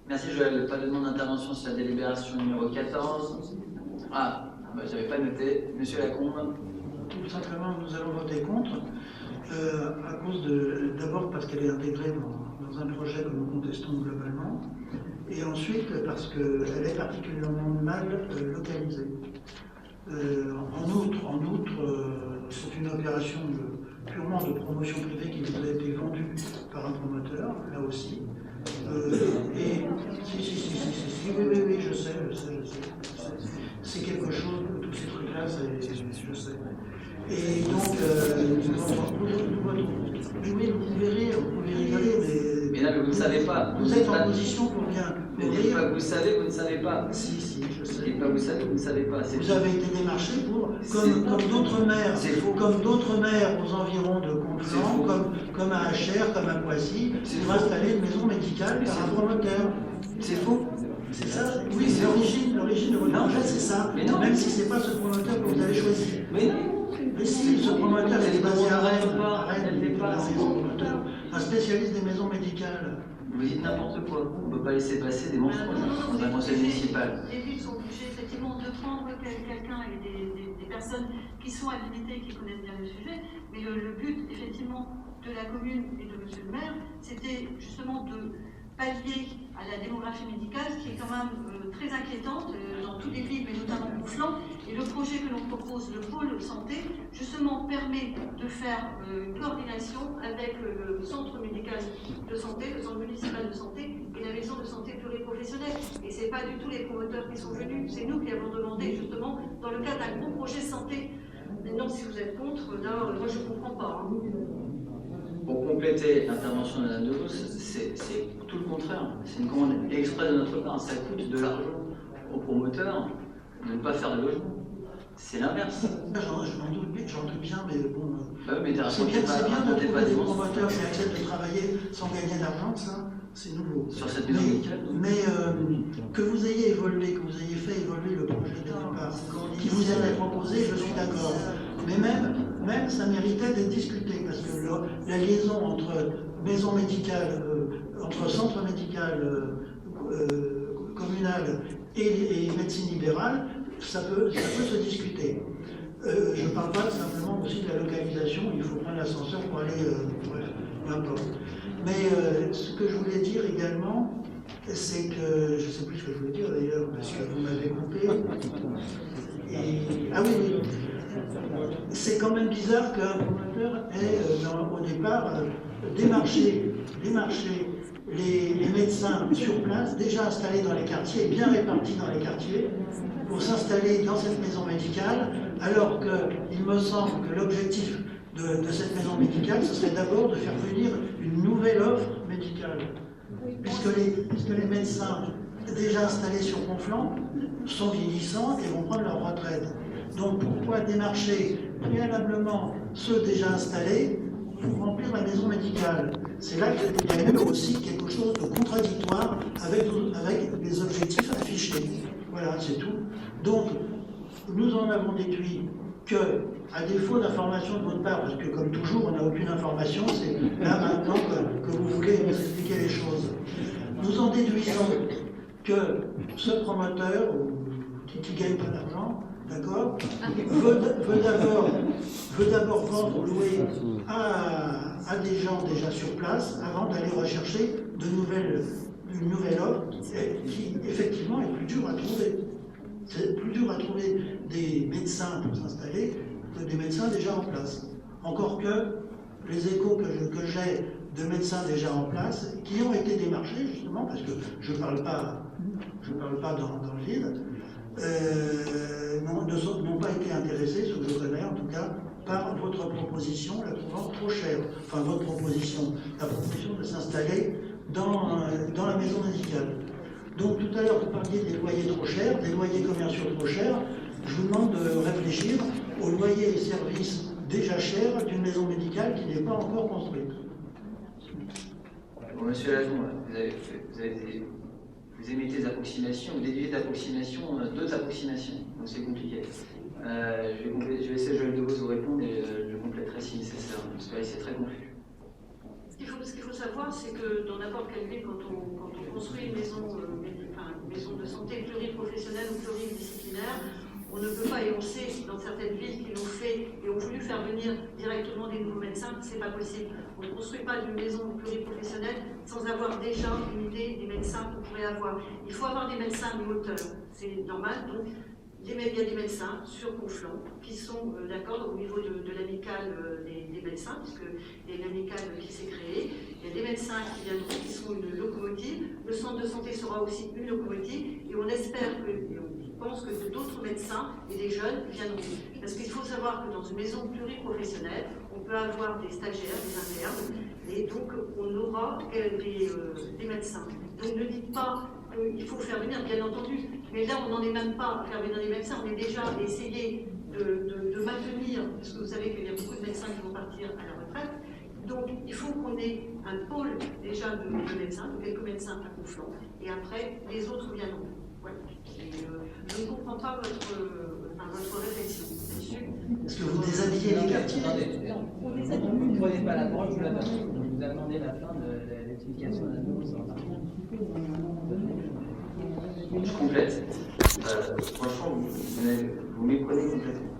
Merci Joël. Pas de demande d'intervention sur la délibération numéro 14. Ah, bah, j'avais pas noté. Monsieur Lacombe. Tout simplement, nous allons voter contre, à cause d'abord parce qu'elle est intégrée dans un projet que nous contestons globalement, et ensuite parce qu'elle est particulièrement mal localisée. En outre, c'est une opération purement de promotion privée qui nous a été vendue par un promoteur, là aussi. Oui, je sais. C'est quelque chose, tous ces trucs-là, je sais. Et donc, vous verrez, vous pouvez rigoler, mais là, vous ne savez pas. Vous êtes en position pour bien. Ne dites pas que vous savez, vous ne savez pas. Si, je sais. Dites pas que vous savez, vous ne savez pas. Vous avez été démarché pour, comme d'autres maires aux environs de Conflans, comme à HR, comme à Poissy, pour installer une maison médicale par un promoteur. C'est faux. C'est ça? Oui, c'est l'origine de votre projet, c'est ça. Mais non. Même si ce n'est pas ce promoteur que vous avez choisi. Mais non. Mais si, ce promoteur est basé à Rennes, Elle n'est pas. un spécialiste des maisons médicales. Vous dites n'importe quoi. On ne peut pas laisser passer des mensonges dans un conseil municipal. Les villes sont obligées effectivement de prendre quelqu'un et des personnes qui sont habilitées, qui connaissent bien le sujet, mais le but effectivement de la commune et de monsieur le maire, c'était justement de pallier à la démographie médicale qui est quand même très inquiétante dans toutes les villes, mais notamment Conflans. Et le projet que l'on propose, le pôle santé, justement permet de faire une coordination avec le centre médical de santé, le centre municipal de santé et la maison de santé pluriprofessionnelle. Et ce n'est pas du tout les promoteurs qui sont venus, c'est nous qui avons demandé justement dans le cadre d'un gros projet santé. Maintenant, si vous êtes contre, là, moi je ne comprends pas. Hein. Pour compléter l'intervention de Mme Devos, c'est tout le contraire. C'est une commande exprès de notre part. Ça coûte de l'argent aux promoteurs de ne pas faire de logement. C'est l'inverse. J'en doute bien, mais bon. Mais c'est bien de trouver des promoteurs qui acceptent de travailler sans gagner d'argent, ça, c'est nouveau. Sur cette maison médicale. Mais que vous ayez évolué, que vous ayez fait évoluer le projet de départ, qui vous avait proposé, je suis d'accord. Mais même ça méritait d'être discuté, parce que la liaison entre maison médicale, entre centre médical communal et médecine libérale, ça peut se discuter. Je ne parle pas simplement aussi de la localisation, il faut prendre l'ascenseur pour aller, bref, peu importe. Mais ce que je voulais dire également, c'est que, je ne sais plus ce que je voulais dire d'ailleurs, parce que vous m'avez coupé. Ah oui. C'est quand même bizarre qu'un promoteur ait, au départ, démarché les médecins sur place, déjà installés dans les quartiers, bien répartis dans les quartiers, pour s'installer dans cette maison médicale, alors qu'il me semble que l'objectif de cette maison médicale, ce serait d'abord de faire venir une nouvelle offre médicale. Puisque les médecins déjà installés sur Conflans sont vieillissants et vont prendre leur retraite. Donc pourquoi démarcher préalablement ceux déjà installés pour remplir la maison médicale? C'est là qu'il y a eu aussi quelque chose de contradictoire avec les objectifs affichés. Voilà, c'est tout. Donc, nous en avons déduit que, à défaut d'information de votre part, parce que comme toujours, on n'a aucune information, c'est là maintenant que vous voulez nous expliquer les choses. Nous en déduisons que ce promoteur, qui ne gagne pas d'argent, d'accord, veut d'abord vendre ou louer à des gens déjà sur place avant d'aller rechercher une nouvelle offre qui effectivement est plus dure à trouver. C'est plus dur à trouver des médecins pour s'installer que des médecins déjà en place. Encore que les échos que j'ai de médecins déjà en place, qui ont été démarchés justement, parce que je ne parle pas dans le vide, n'ont pas été intéressés, ce que je connais en tout cas, par votre proposition, la trouvant trop chère. Enfin, votre proposition, la proposition de s'installer dans la maison médicale. Donc tout à l'heure, vous parliez des loyers trop chers, des loyers commerciaux trop chers. Je vous demande de réfléchir aux loyers et services déjà chers d'une maison médicale qui n'est pas encore construite. Bon, monsieur Lacombe, vous émettez des approximations, vous déduisez d'approximations, d'autres approximations, donc c'est compliqué. Je vais laisser Joël Devos vous répondre et je compléterai si nécessaire, parce que là c'est très confus. Ce qu'il faut savoir, c'est que dans n'importe quelle ville, quand on construit une maison de santé pluriprofessionnelle ou pluridisciplinaire, on ne peut pas, et on sait dans certaines villes qui l'ont fait et ont voulu faire venir directement des nouveaux médecins, c'est pas possible. On ne construit pas d'une maison pluriprofessionnelle sans avoir déjà une idée des médecins qu'on pourrait avoir. Il faut avoir des médecins moteurs, c'est normal. Donc, il y a des médecins sur Conflans qui sont d'accord au niveau de l'amicale des médecins, puisqu'il y a une amicale qui s'est créée. Il y a des médecins qui viendront, qui seront une locomotive. Le centre de santé sera aussi une locomotive. Et on espère on pense que d'autres médecins et des jeunes viendront. Parce qu'il faut savoir que dans une maison pluriprofessionnelle, on peut avoir des stagiaires, des internes, et donc on aura des médecins. Donc ne dites pas qu'il faut faire venir, bien entendu, mais là on n'en est même pas à faire venir des médecins, on est déjà à essayer de maintenir, parce que vous savez qu'il y a beaucoup de médecins qui vont partir à la retraite, donc il faut qu'on ait un pôle déjà de médecins, de quelques médecins à Conflans, et après les autres viendront. Voilà. Je ne comprends pas votre réflexion là-dessus. Est-ce que vous déshabillez les quartiers? Vous ne prenez pas la parole, je vous la donne. On vous a demandé la fin de l'explication de la nouvelle. Je complète. Franchement, vous méprenez complètement.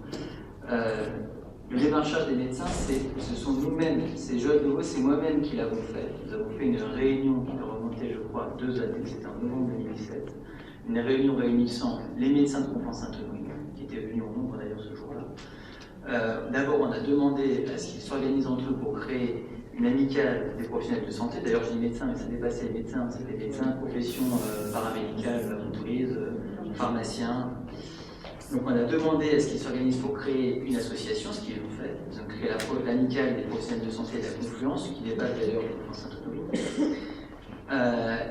Le démarchage des médecins, ce sont nous-mêmes, c'est Joël Deveau, c'est moi-même qui l'avons fait. Nous avons fait une réunion qui doit remonter, je crois, à 2 années, c'était en novembre 2017. Une réunion réunissant les médecins de Conflans-Sainte-Honorine, qui étaient venus en nombre d'ailleurs ce jour-là. D'abord, on a demandé à ce qu'ils s'organisent entre eux pour créer une amicale des professionnels de santé. D'ailleurs, je dis médecins, mais ça dépassait les médecins, c'était médecins, professions paramédicales, entreprises, pharmaciens. Donc, on a demandé à ce qu'ils s'organisent pour créer une association, ce qu'ils ont fait. Ils ont créé l'amicale des professionnels de santé et de la Confluence, qui débat d'ailleurs de Conflans-Sainte-Honorine.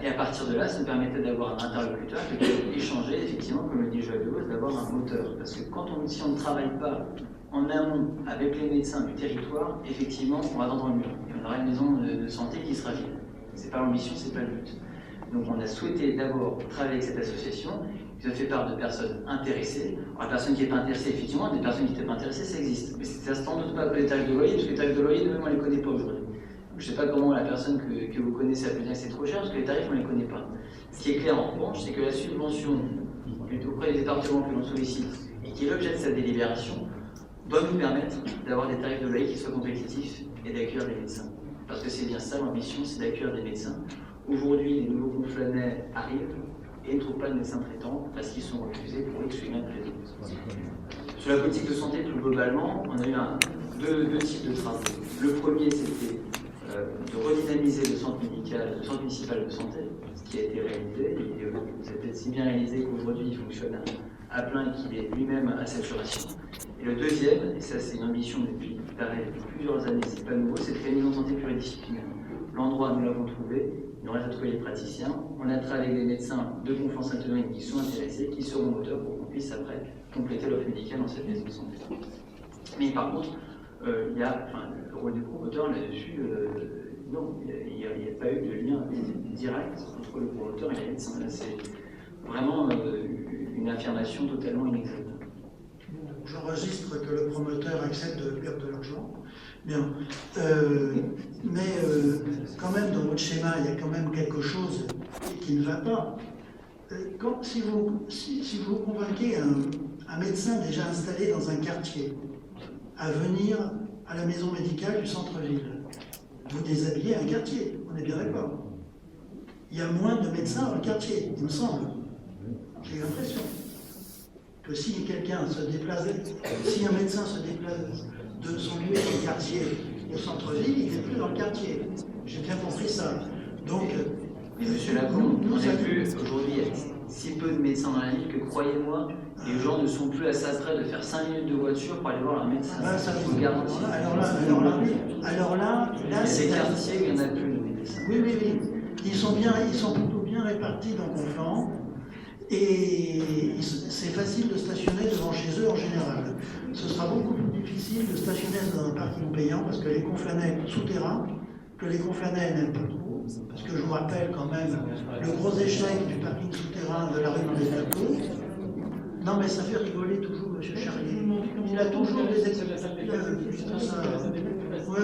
Et à partir de là, ça nous permettait d'avoir un interlocuteur avec lequel échanger, effectivement, comme le dit Joël Deveau, d'avoir un moteur. Parce que si on ne travaille pas en amont avec les médecins du territoire, effectivement, on va dans le mur. Et on aura une maison de santé qui sera vide. C'est pas l'ambition, c'est pas le but. Donc on a souhaité d'abord travailler avec cette association, qui a fait part de personnes intéressées. Alors la personne qui n'est pas intéressée, effectivement, des personnes qui n'étaient pas intéressées, ça existe. Mais ça ne se tend pas que les tarifs de loyer, parce que les tarifs de loyer, nous-mêmes, on ne les connaît pas aujourd'hui. Je ne sais pas comment la personne que vous connaissez a pu dire que c'est trop cher, parce que les tarifs, on ne les connaît pas. Ce qui est clair en revanche, c'est que la subvention auprès des départements que l'on sollicite, et qui est l'objet de cette délibération, doit nous permettre d'avoir des tarifs de loyer qui soient compétitifs et d'accueillir des médecins. Parce que c'est bien ça l'ambition, c'est d'accueillir des médecins. Aujourd'hui, les nouveaux Conflanais arrivent et ne trouvent pas de médecins traitants parce qu'ils sont refusés pour X ou Y raisons. Sur la politique de santé, plus globalement, on a eu deux types de travaux. Le premier, c'était de redynamiser le centre municipal de santé, ce qui a été réalisé. C'est peut-être si bien réalisé qu'aujourd'hui, il fonctionne à plein et qu'il est lui-même à saturation. Et le deuxième, et ça c'est une ambition depuis plusieurs années, c'est pas nouveau, c'est de créer une maison de santé pluridisciplinaire. L'endroit, nous l'avons trouvé, il nous reste à trouver les praticiens. On a travaillé avec des médecins de Conflans-Sainte-Honorine qui sont intéressés, qui seront moteurs pour qu'on puisse après compléter l'offre médicale dans cette maison de santé. Mais par contre, il y a le rôle du promoteur là-dessus, non, il n'y a pas eu de lien direct entre le promoteur et les médecins. Là, c'est vraiment une affirmation totalement inexacte. J'enregistre que le promoteur accepte de perdre de l'argent. Bien. Mais quand même, dans votre schéma, il y a quand même quelque chose qui ne va pas. Si vous convainquez un médecin déjà installé dans un quartier à venir à la maison médicale du centre-ville, vous déshabillez un quartier, on est bien d'accord. Il y a moins de médecins dans le quartier, il me semble. J'ai l'impression que si quelqu'un se déplace, si un médecin se déplace de son lieu de quartier au centre-ville, il n'est plus dans le quartier. J'ai bien compris ça. Donc, mais monsieur Lacombe, on a vu aujourd'hui, il y a si peu de médecins dans la ville que, croyez-moi, les gens ne sont plus assez près de faire 5 minutes de voiture pour aller voir un médecin. Ça vous garantit. Alors là, c'est des quartiers où il n'y en a plus de médecins. Oui. Ils sont plutôt bien répartis dans Conflans. Et c'est facile de stationner devant chez eux en général. Ce sera beaucoup plus difficile de stationner dans un parking payant parce que les Conflanais souterrains, que les Conflanais n'aiment pas trop, parce que je vous rappelle quand même le gros échec du parking souterrain de la rue des Plateaux, Non, mais ça fait rigoler toujours M. Charrier. Il a toujours des explications. Oui,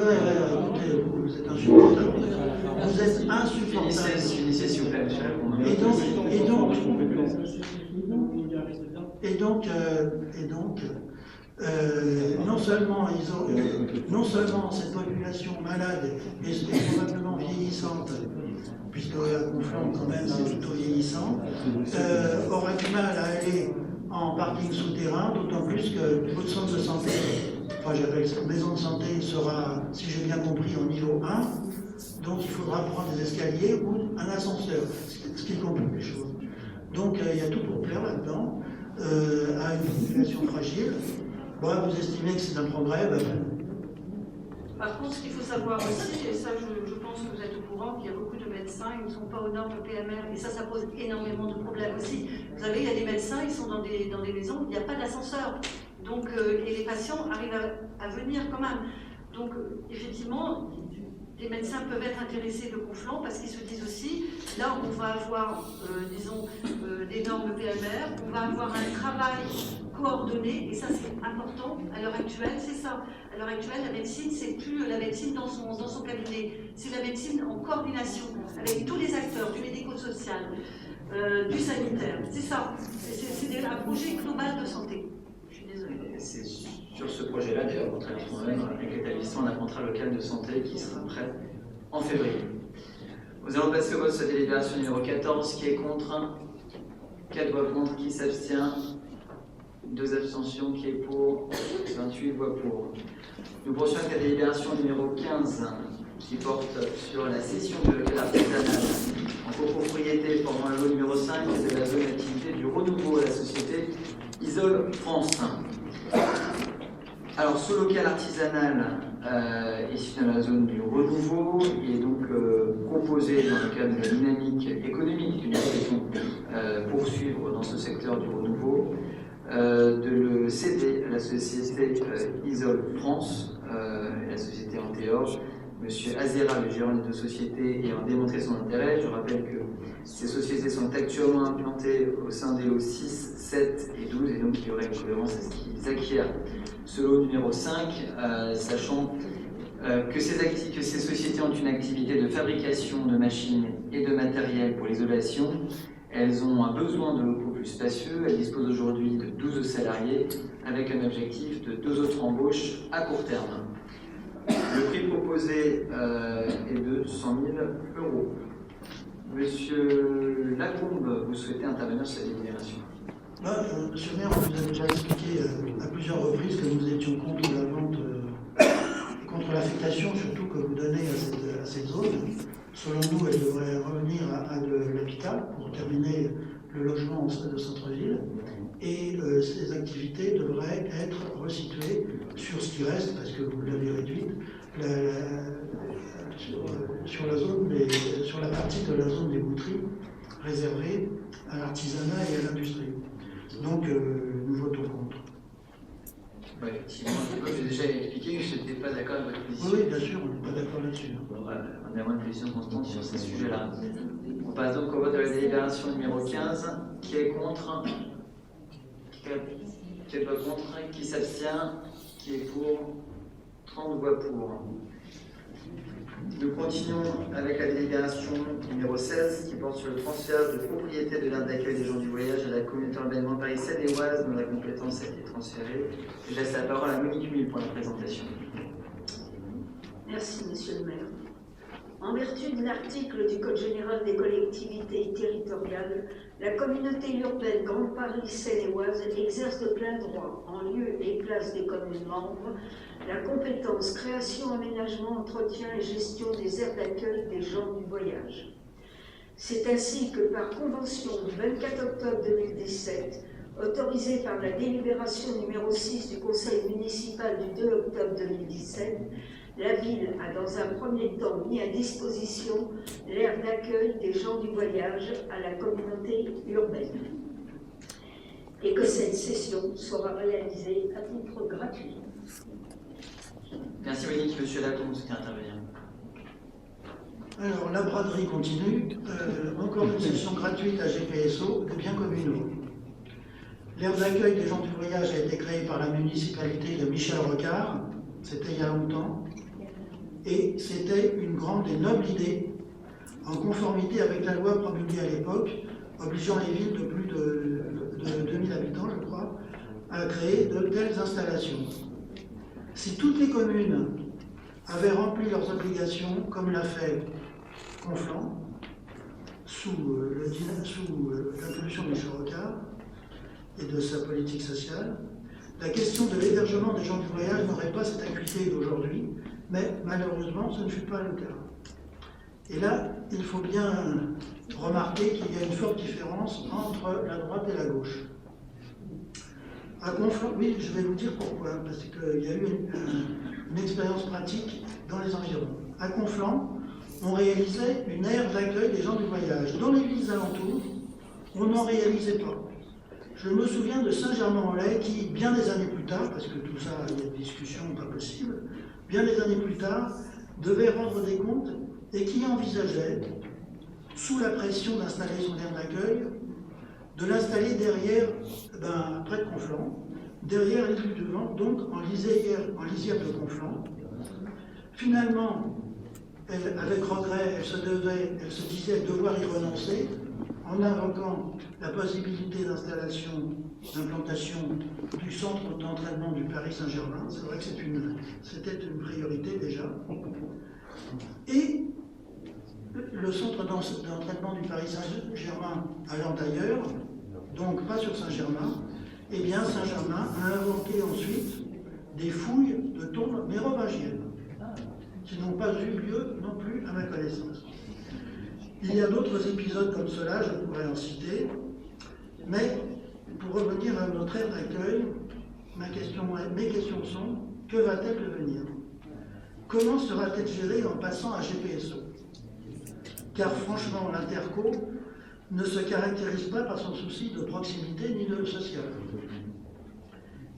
écoutez, vous êtes insupportable. Vous êtes insupportable. Finissez, s'il vous plaît, monsieur Lacombe. Et donc, non seulement cette population malade et probablement vieillissante, puisque à Conflans quand même c'est plutôt vieillissant, aura du mal à aller en parking souterrain, d'autant plus que votre centre de santé, enfin j'appelle ça maison de santé, sera, si j'ai bien compris, en niveau 1, donc il faudra prendre des escaliers ou un ascenseur, ce qui complique les choses. Donc il y a tout pour plaire là-dedans, à une population fragile. Bon, vous estimez que c'est un progrès, Par contre, ce qu'il faut savoir aussi, et ça je pense que vous êtes au courant, qu'il y a beaucoup de médecins, ils ne sont pas aux normes PMR, et ça pose énormément de problèmes aussi. Vous savez, il y a des médecins, ils sont dans des maisons où il n'y a pas d'ascenseur. Donc, et les patients arrivent à venir quand même. Donc, effectivement, les médecins peuvent être intéressés de Conflans parce qu'ils se disent aussi, là on va avoir, disons, des normes PMR, on va avoir un travail coordonné, et ça c'est important à l'heure actuelle, c'est ça. À l'heure actuelle, la médecine, c'est plus la médecine dans son cabinet, c'est la médecine en coordination avec tous les acteurs, du médico-social, du sanitaire, c'est ça. C'est un projet global de santé. Je suis désolée. C'est sur ce projet-là, d'ailleurs, on travaille même avec l'établissement d'un contrat local de santé qui sera prêt en février. Nous allons passer au vote sur la délibération numéro 14, qui est contre, 4 voix contre, qui s'abstient, 2 abstentions, qui est pour, 28 voix pour. Nous poursuivons avec la délibération numéro 15, qui porte sur la cession de local artisanal en copropriété formant le lot numéro 5 de la zone d'activité du renouveau à la société Isole France. Alors, ce local artisanal issu de la zone du renouveau est donc proposé dans le cadre de la dynamique économique que nous souhaitons poursuivre dans ce secteur du renouveau, de le céder à la société Isole France et la société Antéor. Monsieur Azera, le gérant des deux sociétés, ayant démontré son intérêt. Je rappelle que ces sociétés sont actuellement implantées au sein des lots 6, 7 et 12, et donc il y aurait une cohérence à ce qu'ils acquièrent ce lot numéro 5, sachant que ces sociétés ont une activité de fabrication de machines et de matériel pour l'isolation. Elles ont un besoin de locaux plus spacieux. Elles disposent aujourd'hui de 12 salariés, avec un objectif de 2 autres embauches à court terme. Le prix proposé est de 100 000 €. Monsieur Lacombe, vous souhaitez intervenir sur la délibération? Monsieur le maire, on vous a déjà expliqué à plusieurs reprises que nous étions contre la vente, contre l'affectation surtout que vous donnez à cette zone. Selon nous, elle devrait revenir à de l'habitat pour terminer le logement de centre-ville. Et ces activités devraient être resituées sur ce qui reste, parce que vous l'avez réduite, sur la partie de la zone des bouteries réservée à l'artisanat et à l'industrie. Donc, nous votons contre. Oui, effectivement, j'ai déjà expliqué que je n'étais pas d'accord avec votre position. Oui, bien sûr, on n'est pas d'accord là-dessus. On a moins de position constante sur ces sujets-là. On passe donc au vote de la délibération numéro 15. Qui est contre? Qui est pas contre? Qui s'abstient? Qui est pour? 30 voix pour. Nous continuons avec la délibération numéro 16 qui porte sur le transfert de propriété de l'aire d'accueil des gens du voyage à la communauté urbaine Grand Paris Seine-et-Oise dont la compétence a été transférée. Je laisse la parole à Monique Mille pour la présentation. Merci, Monsieur le maire. En vertu de l'article du Code général des collectivités territoriales, la communauté urbaine Grand Paris Seine-et-Oise exerce de plein droit, en lieu et place des communes membres, la compétence création, aménagement, entretien et gestion des aires d'accueil des gens du voyage. C'est ainsi que par convention du 24 octobre 2017, autorisée par la délibération numéro 6 du conseil municipal du 2 octobre 2017, la ville a dans un premier temps mis à disposition l'aire d'accueil des gens du voyage à la communauté urbaine et que cette cession sera réalisée à titre gratuit. Merci Monique. Monsieur Lacombe, vous souhaitez intervenir? Alors, la braderie continue. Encore une session gratuite à GPSO de biens communaux. L'aire d'accueil des gens du voyage a été créée par la municipalité de Michel Rocard, c'était il y a longtemps, et c'était une grande et noble idée, en conformité avec la loi promulguée à l'époque, obligeant les villes de plus de 2000 habitants, je crois, à créer de telles installations. Si toutes les communes avaient rempli leurs obligations, comme l'a fait Conflans, sous l'impulsion de Michel Rocard et de sa politique sociale, la question de l'hébergement des gens du voyage n'aurait pas cette acuité d'aujourd'hui, mais malheureusement, ce ne fut pas le cas. Et là, il faut bien remarquer qu'il y a une forte différence entre la droite et la gauche. À Conflans, oui, je vais vous dire pourquoi, parce qu'il y a eu une expérience pratique dans les environs. À Conflans, on réalisait une aire d'accueil des gens du voyage. Dans les villes alentours, on n'en réalisait pas. Je me souviens de Saint-Germain-en-Laye qui, bien des années plus tard, parce que tout ça, il y a des discussions pas possibles, bien des années plus tard, devait rendre des comptes et qui envisageait, sous la pression d'installer son aire d'accueil, de l'installer derrière, près de Conflans, derrière l'île du Vent, donc en lisière de Conflans. Finalement, avec regret, elle se disait devoir y renoncer, en invoquant la possibilité d'implantation du centre d'entraînement du Paris Saint-Germain. C'est vrai que c'était une priorité déjà. Et le centre d'entraînement du Paris Saint-Germain allant ailleurs, donc pas sur Saint-Germain, eh bien Saint-Germain a inventé ensuite des fouilles de tombes mérovingiennes, qui n'ont pas eu lieu non plus à ma connaissance. Il y a d'autres épisodes comme cela, je pourrais en citer, mais pour revenir à notre aire d'accueil, mes questions sont, que va-t-elle devenir? Comment sera-t-elle gérée en passant à GPSO? Car franchement, l'Interco ne se caractérise pas par son souci de proximité ni de social.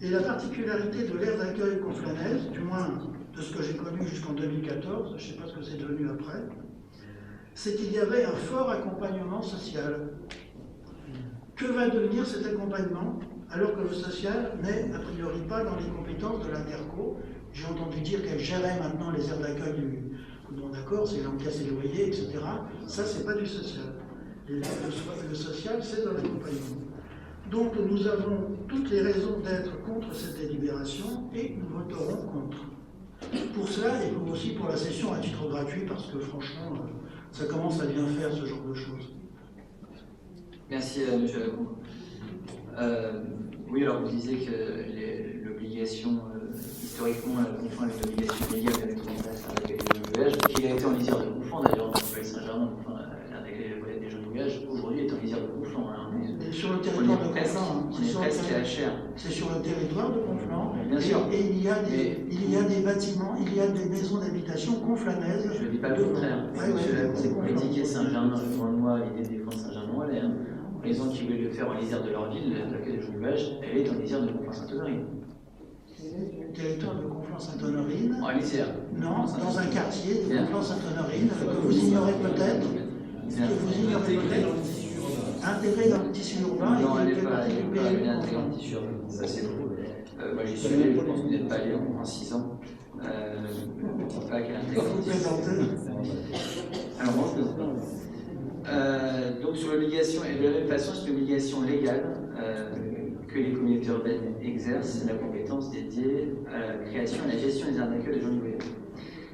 Et la particularité de l'aire d'accueil conflanaise, du moins de ce que j'ai connu jusqu'en 2014, je ne sais pas ce que c'est devenu après, c'est qu'il y avait un fort accompagnement social. Que va devenir cet accompagnement alors que le social n'est a priori pas dans les compétences de l'Interco? J'ai entendu dire qu'elle gérait maintenant les aires d'accueil du... Bon d'accord, c'est l'encaisser les loyers, etc. Ça, c'est pas du social. Le social, c'est dans l'accompagnement. Donc nous avons toutes les raisons d'être contre cette délibération et nous voterons contre. Pour cela et aussi pour la session à titre gratuit, parce que franchement, ça commence à bien faire ce genre de choses. Merci M. Lacombe. Oui, alors vous disiez que l'obligation, historiquement, la Conflans est une obligation légale de mettre en place un accueil des gens de voyage, qui a été en lisière de Conflans d'ailleurs, dans le Paris Saint-Germain, l'accueil des gens de voyage, aujourd'hui est en lisière de Conflans. Et sur le territoire de Conflans, on est presque à HR. C'est sur le territoire de Conflans. Bien sûr. Et il y a des bâtiments, il y a des maisons d'habitation conflanaises. Je ne dis pas le contraire. C'est pour critiquer Saint-Germain, loin de moi, l'idée de défendre Saint-Germain-en-Laye. Les gens qui veulent le faire en lisière de leur ville, l'accueil des gens du voyage, elle est en lisière de Conflans-Sainte-Honorine. Le territoire de Conflans-Sainte-Honorine. En lisière. Non, dans un quartier de Conflans-Sainte-Honorine, que vous ignorez peut-être. Intégré dans le tissu urbain. Non, elle n'est pas intégrée dans le tissu urbain. Ça, c'est faux. Moi, j'y suis allé, je pense que vous n'êtes pas allé en 6 ans. Je ne pense pas qu'elle intègre le tissu urbain. Alors, moi, je plaisante. Donc, sur l'obligation, et de la même façon, c'est une obligation légale que les communautés urbaines exercent la compétence dédiée à la création et à la gestion des aires d'accueil des gens du voyage.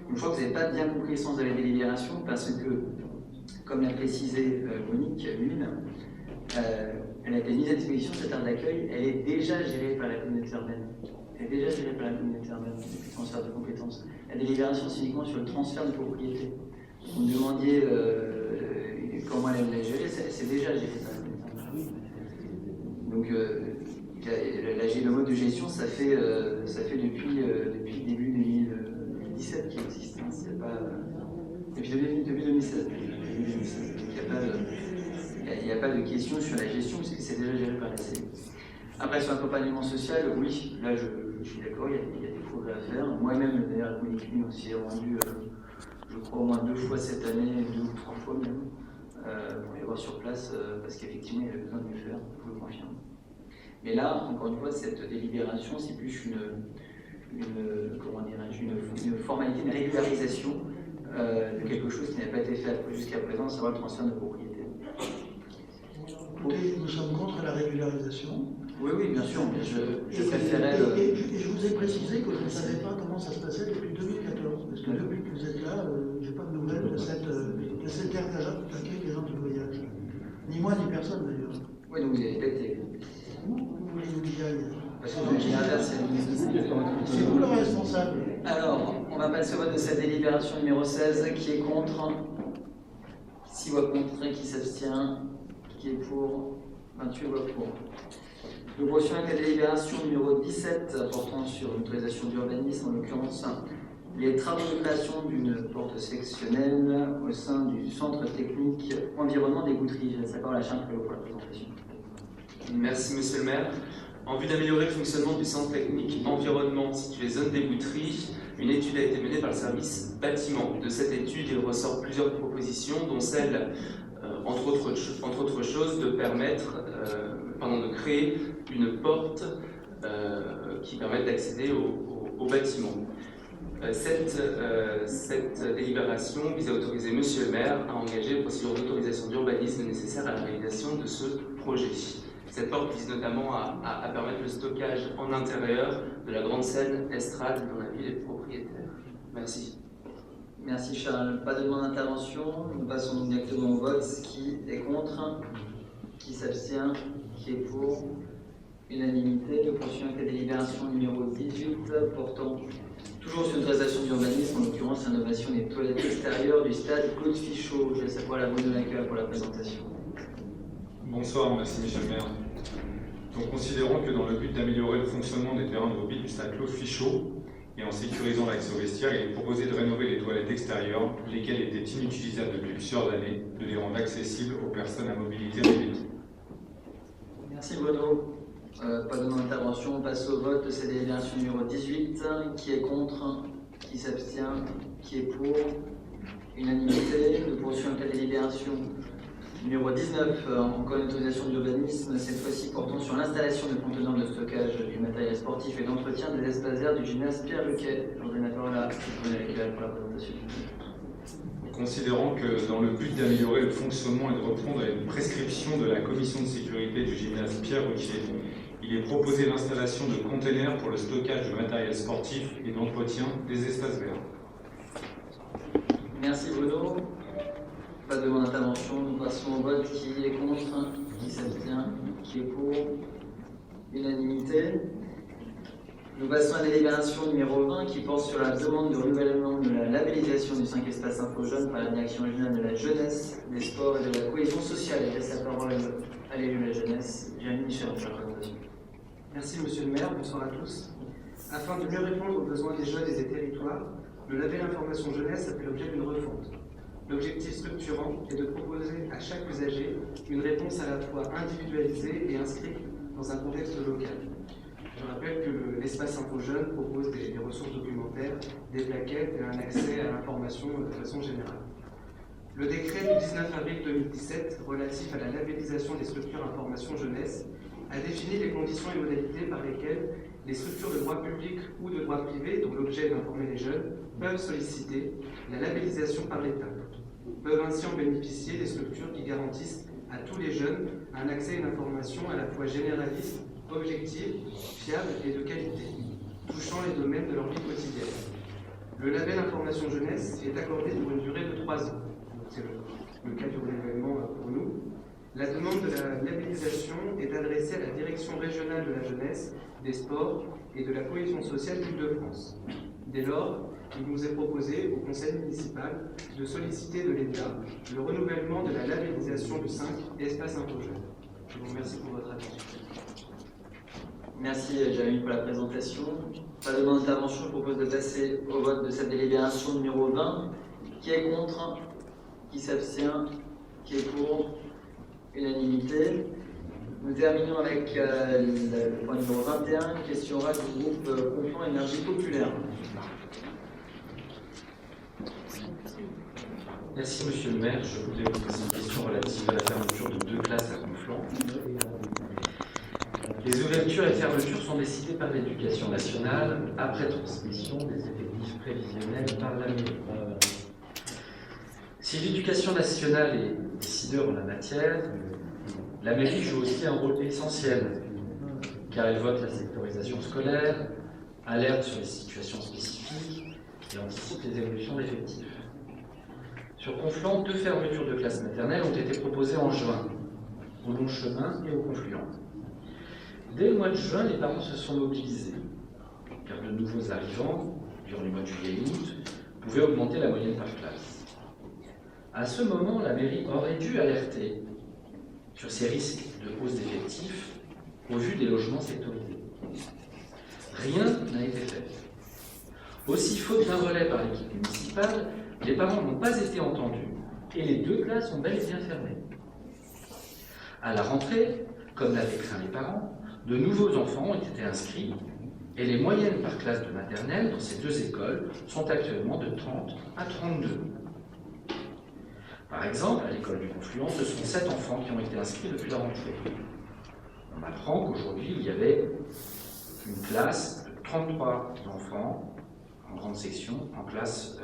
Donc, je crois que vous n'avez pas bien compris le sens de la délibération parce que, comme l'a précisé Monique Lune, elle a été mise à disposition de cette aire d'accueil, elle est déjà gérée par la communauté urbaine. Elle est déjà gérée par la communauté urbaine, le transfert de compétences. La délibération, c'est uniquement sur le transfert de propriété. Vous me demandiez comment elle l'a gérée, c'est déjà géré par la communauté urbaine. Donc, le mode de gestion, ça fait depuis début 2017 qu'il existe. Hein. C'est pas, depuis 2016. Il n'y a pas de question sur la gestion, puisque c'est déjà géré par la CE. Après, sur l'accompagnement social, oui, là je suis d'accord, il y a des progrès à faire. Moi-même, d'ailleurs, Monique Lune aussi est rendu, je crois, au moins 2 fois cette année, 2 ou 3 fois même, pour les voir sur place, parce qu'effectivement, il y avait besoin de le faire, je vous le confirme. Mais là, encore une fois, cette délibération, c'est plus une formalité, une régularisation de quelque chose qui n'a pas été fait jusqu'à présent, à savoir le transfert de propriété. Écoutez, nous sommes contre la régularisation. Oui, oui, bien sûr, mais je préférais... Et je vous ai précisé que je ne savais pas comment ça se passait depuis 2014, parce que depuis que vous êtes là, je n'ai pas de nouvelles de cette terre d'accueil des gens du voyage. Ni moi, ni personne d'ailleurs. Oui, donc vous avez été... Où voulez vous y aller? Parce que j'ai inversé. C'est vous le responsable. Alors, on va passer au vote de cette délibération numéro 16, qui est contre, 6 voix contre, qui s'abstient, qui est pour, 28 voix pour. Nous poursuivons avec la délibération numéro 17, portant sur une autorisation d'urbanisme, en l'occurrence les travaux de création d'une porte sectionnelle au sein du centre technique environnement des Goutteries. Je laisse la parole à Charles Prévost pour la présentation. Merci Monsieur le maire. En vue d'améliorer le fonctionnement du centre technique environnement situé zone des Goutteries, une étude a été menée par le service bâtiment. De cette étude, il ressort plusieurs propositions, dont celle, entre autres choses, de de créer une porte qui permette d'accéder au bâtiment. Cette délibération vise à autoriser Monsieur le maire à engager les procédures d'autorisation d'urbanisme nécessaires à la réalisation de ce projet. Cette porte vise notamment à permettre le stockage en intérieur de la grande scène estrade dont la ville est propriétaire. Merci. Merci Charles. Pas de demande d'intervention. Nous passons directement au vote. Qui est contre? Qui s'abstient? Qui est pour? Unanimité. Nous poursuivons avec la délibération numéro 18 portant toujours sur une autorisation d'urbanisme, en l'occurrence l'innovation des toilettes extérieures du stade Claude Fichot. Je laisse la parole à Bruno Lacqueur pour la présentation. Bonsoir, merci Monsieur le maire. Donc, considérant que dans le but d'améliorer le fonctionnement des terrains de rugby du stade Claude Fichot et en sécurisant l'accès aux vestiaires, il est proposé de rénover les toilettes extérieures, lesquelles étaient inutilisables depuis plusieurs années, de les rendre accessibles aux personnes à mobilité réduite. Merci Bruno. Pas de demande d'intervention. On passe au vote de cette délibération numéro 18. Qui est contre? Qui s'abstient? Qui est pour? Unanimité. Nous poursuivons avec la délibération numéro 19, encore une autorisation d'urbanisme, cette fois-ci portant sur l'installation de conteneurs de stockage du matériel sportif et d'entretien des espaces verts du gymnase Pierre Lequet. L'ordinateur est là, pour la présentation. Considérant que dans le but d'améliorer le fonctionnement et de répondre à une prescription de la commission de sécurité du gymnase Pierre Lequet, il est proposé l'installation de containers pour le stockage de matériel sportif et d'entretien des espaces verts. Merci Bruno. Pas de demande d'intervention. Nous passons au vote. Qui est contre? Qui s'abstient? Qui est pour? Unanimité. Nous passons à la délibération numéro 20 qui porte sur la demande de renouvellement de la labellisation du 5 espaces info jeunes par la direction régionale de la jeunesse, des sports et de la cohésion sociale. Je laisse la parole à l'élu de la jeunesse, Jérémy Michel, pour la présentation. Merci Monsieur le maire, bonsoir à tous. Afin de mieux répondre aux besoins des jeunes et des territoires, le label information jeunesse a fait l'objet d'une refonte. L'objectif structurant est de proposer à chaque usager une réponse à la fois individualisée et inscrite dans un contexte local. Je rappelle que l'espace Info Jeune propose des ressources documentaires, des plaquettes et un accès à l'information de façon générale. Le décret du 19 avril 2017 relatif à la labellisation des structures information jeunesse a défini les conditions et modalités par lesquelles les structures de droit public ou de droit privé, dont l'objet est d'informer les jeunes, peuvent solliciter la labellisation par l'État. Peuvent ainsi en bénéficier des structures qui garantissent à tous les jeunes un accès à une information à la fois généraliste, objective, fiable et de qualité, touchant les domaines de leur vie quotidienne. Le label information jeunesse est accordé pour une durée de 3 ans. C'est le cas du renouvellement pour nous. La demande de la labellisation est adressée à la Direction régionale de la jeunesse, des sports et de la cohésion sociale d'Île-de-France. Dès lors, il nous est proposé au conseil municipal de solliciter de l'État le renouvellement de la labellisation du 5 Espace Info Jeune. Je vous remercie pour votre attention. Merci Jérémy pour la présentation. Pas de demande d'intervention, je propose de passer au vote de cette délibération numéro 20. Qui est contre? Qui s'abstient? Qui est pour? Unanimité. Nous terminons avec le point numéro 21, question orale du groupe Conflans Énergie Populaire. Merci Monsieur le maire. Je voulais vous poser une question relative à la fermeture de 2 classes à Conflans. Les ouvertures et fermetures sont décidées par l'Éducation nationale après transmission des effectifs prévisionnels par la mairie. Si l'Éducation nationale est décideur en la matière, la mairie joue aussi un rôle essentiel, car elle vote la sectorisation scolaire, alerte sur les situations spécifiques et anticipe les évolutions d'effectifs. Sur Conflans, 2 fermetures de classes maternelles ont été proposées en juin, au Longchemin et au Confluent. Dès le mois de juin, les parents se sont mobilisés, car de nouveaux arrivants, durant les mois de juillet et août, pouvaient augmenter la moyenne par classe. À ce moment, la mairie aurait dû alerter sur ces risques de hausse d'effectifs au vu des logements sectorisés. Rien n'a été fait. Aussi, faute d'un relais par l'équipe municipale, les parents n'ont pas été entendus et les 2 classes ont bel et bien fermé. À la rentrée, comme l'avaient craint les parents, de nouveaux enfants ont été inscrits et les moyennes par classe de maternelle dans ces 2 écoles sont actuellement de 30 à 32. Par exemple, à l'école du Confluent, ce sont 7 enfants qui ont été inscrits depuis la rentrée. On apprend qu'aujourd'hui, il y avait une classe de 33 enfants en grande section, en classe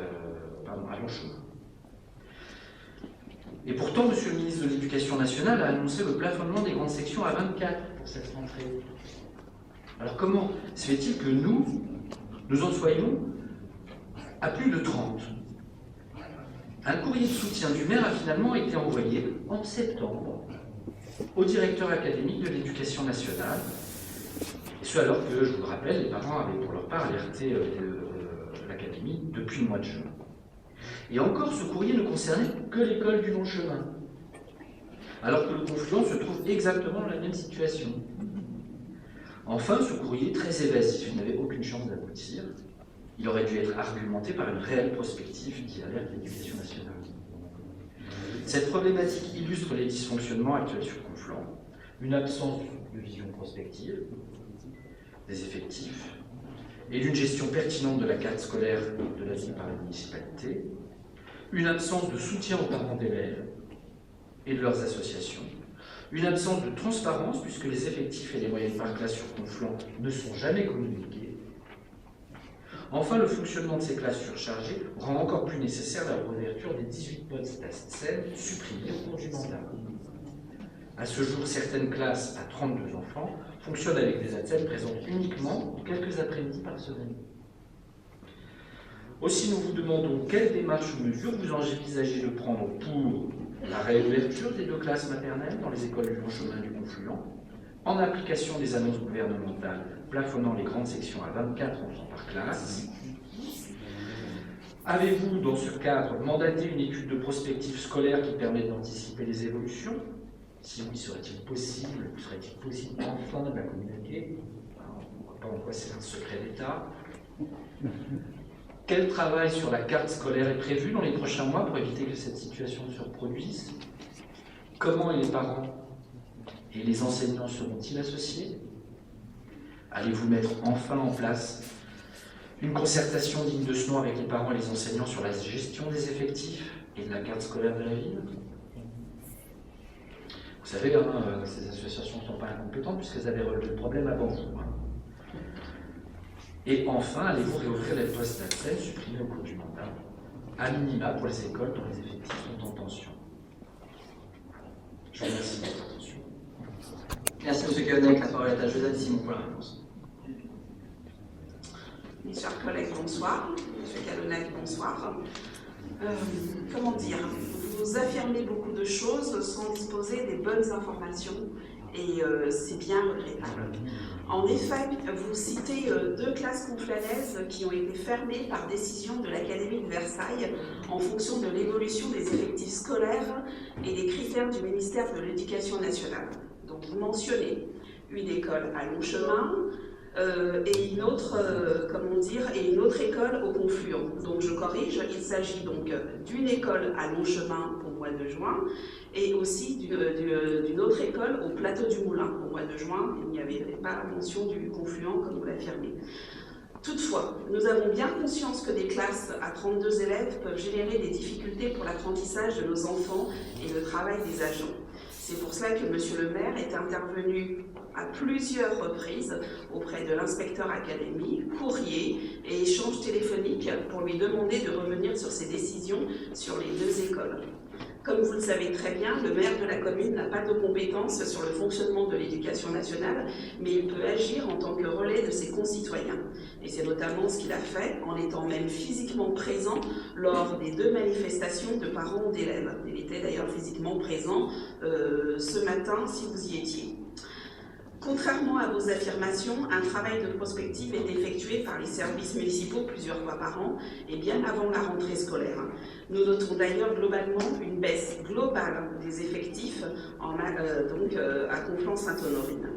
à Longchemin. Et pourtant, Monsieur le ministre de l'Éducation nationale a annoncé le plafonnement des grandes sections à 24 pour cette rentrée. Alors comment se fait-il que nous en soyons à plus de 30 ? Un courrier de soutien du maire a finalement été envoyé en septembre au directeur académique de l'Éducation nationale, et ce alors que, je vous le rappelle, les parents avaient pour leur part alerté l'académie depuis le mois de juin. Et encore, ce courrier ne concernait que l'école du Longchemin, alors que le Confluent se trouve exactement dans la même situation. Enfin, ce courrier très évasif n'avait aucune chance d'aboutir. Il aurait dû être argumenté par une réelle prospective qui alerte l'Éducation nationale. Cette problématique illustre les dysfonctionnements actuels sur Conflans, une absence de vision prospective, des effectifs, et d'une gestion pertinente de la carte scolaire de la ville par la municipalité, une absence de soutien aux parents d'élèves et de leurs associations, une absence de transparence puisque les effectifs et les moyennes par classe sur Conflans ne sont jamais communiqués. Enfin, le fonctionnement de ces classes surchargées rend encore plus nécessaire la réouverture des 18 postes d'ATSEM supprimés au cours du mandat. À ce jour, certaines classes à 32 enfants fonctionnent avec des ATSEM présents uniquement quelques après-midi par semaine. Aussi, nous vous demandons quelles démarches ou mesures vous envisagez de prendre pour la réouverture des 2 classes maternelles dans les écoles du Longchemin et du Confluent, en application des annonces gouvernementales plafonnant les grandes sections à 24 enfants par classe. Avez-vous, dans ce cadre, mandaté une étude de prospective scolaire qui permette d'anticiper les évolutions? Si oui, serait-il possible enfin de la communiquer? On ne voit pas en quoi c'est un secret d'État. Quel travail sur la carte scolaire est prévu dans les prochains mois pour éviter que cette situation se reproduise? Comment les parents et les enseignants seront-ils associés? Allez-vous mettre enfin en place une concertation digne de ce nom avec les parents et les enseignants sur la gestion des effectifs et de la carte scolaire de la ville? Vous savez, ces associations ne sont pas incompétentes puisqu'elles avaient relevé le problème avant vous. Et enfin, allez-vous réouvrir les postes d'accès supprimés au cours du mandat, à minima pour les écoles dont les effectifs sont en tension? Je vous remercie de votre attention. Merci M. Caonec. La parole est à Josette Simon pour la réponse. Mes chers collègues, bonsoir. M. Caonec, bonsoir. Comment dire, vous affirmez beaucoup de choses sans disposer des bonnes informations et c'est bien regrettable. En effet, vous citez 2 classes conflanaises qui ont été fermées par décision de l'Académie de Versailles en fonction de l'évolution des effectifs scolaires et des critères du ministère de l'Éducation nationale. Donc vous mentionnez une école à Longchemin, et une autre, une autre école au Confluent. Donc je corrige, il s'agit donc d'une école à Longchemin au mois de juin et aussi d'une autre école au Plateau du Moulin au mois de juin. Il n'y avait pas mention du Confluent comme vous l'affirmez. Toutefois, nous avons bien conscience que des classes à 32 élèves peuvent générer des difficultés pour l'apprentissage de nos enfants et le travail des agents. C'est pour cela que Monsieur le maire est intervenu à plusieurs reprises auprès de l'inspecteur académique, courrier et échanges téléphoniques pour lui demander de revenir sur ses décisions sur les 2 écoles. Comme vous le savez très bien, le maire de la commune n'a pas de compétences sur le fonctionnement de l'éducation nationale, mais il peut agir en tant que relais de ses concitoyens. Et c'est notamment ce qu'il a fait en étant même physiquement présent lors des 2 manifestations de parents d'élèves. Il était d'ailleurs physiquement présent ce matin, si vous y étiez. Contrairement à vos affirmations, un travail de prospective est effectué par les services municipaux plusieurs fois par an et bien avant la rentrée scolaire. Nous notons d'ailleurs globalement une baisse globale des effectifs à Conflans-Sainte-Honorine.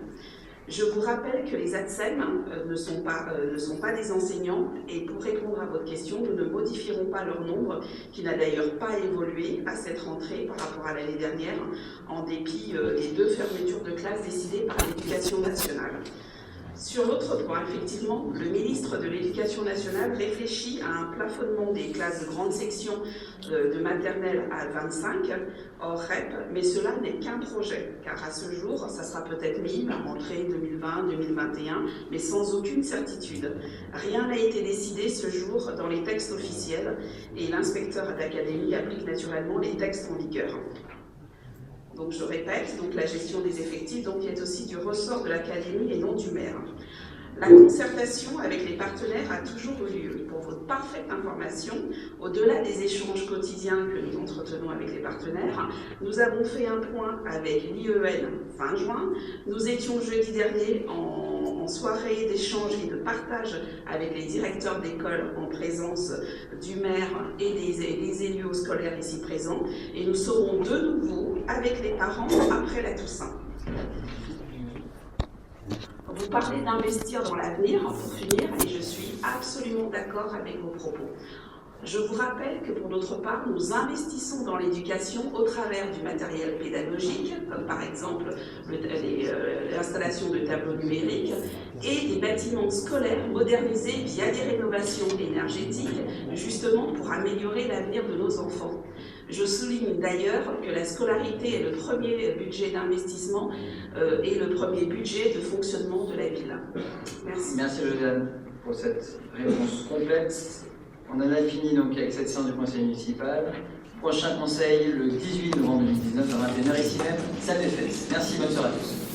Je vous rappelle que les ATSEM ne sont pas des enseignants et pour répondre à votre question, nous ne modifierons pas leur nombre qui n'a d'ailleurs pas évolué à cette rentrée par rapport à l'année dernière en dépit des 2 fermetures de classes décidées par l'Éducation nationale. Sur l'autre point, effectivement, le ministre de l'Éducation nationale réfléchit à un plafonnement des classes de grande section de maternelle à 25 hors REP, mais cela n'est qu'un projet, car à ce jour, ça sera peut-être mis à rentrée 2020-2021, mais sans aucune certitude. Rien n'a été décidé ce jour dans les textes officiels et l'inspecteur d'académie applique naturellement les textes en vigueur. Donc je répète, la gestion des effectifs est aussi du ressort de l'académie et non du maire. La concertation avec les partenaires a toujours eu lieu. Pour votre parfaite information, au-delà des échanges quotidiens que nous entretenons avec les partenaires, nous avons fait un point avec l'IEN fin juin. Nous étions jeudi dernier en soirée d'échange et de partage avec les directeurs d'école en présence du maire et des élus scolaires ici présents. Et nous serons de nouveau avec les parents après la Toussaint. Vous parlez d'investir dans l'avenir, pour finir, et je suis absolument d'accord avec vos propos. Je vous rappelle que pour notre part, nous investissons dans l'éducation au travers du matériel pédagogique, comme par exemple l'installation de tableaux numériques, et des bâtiments scolaires modernisés via des rénovations énergétiques, justement pour améliorer l'avenir de nos enfants. Je souligne d'ailleurs que la scolarité est le premier budget d'investissement et le premier budget de fonctionnement de la ville. Merci. Merci Josiane pour cette réponse complète. On en a fini donc avec cette séance du conseil municipal. Prochain conseil le 18 novembre 2019 à 21h ici même, salle des fêtes. Merci, bonne soirée à tous.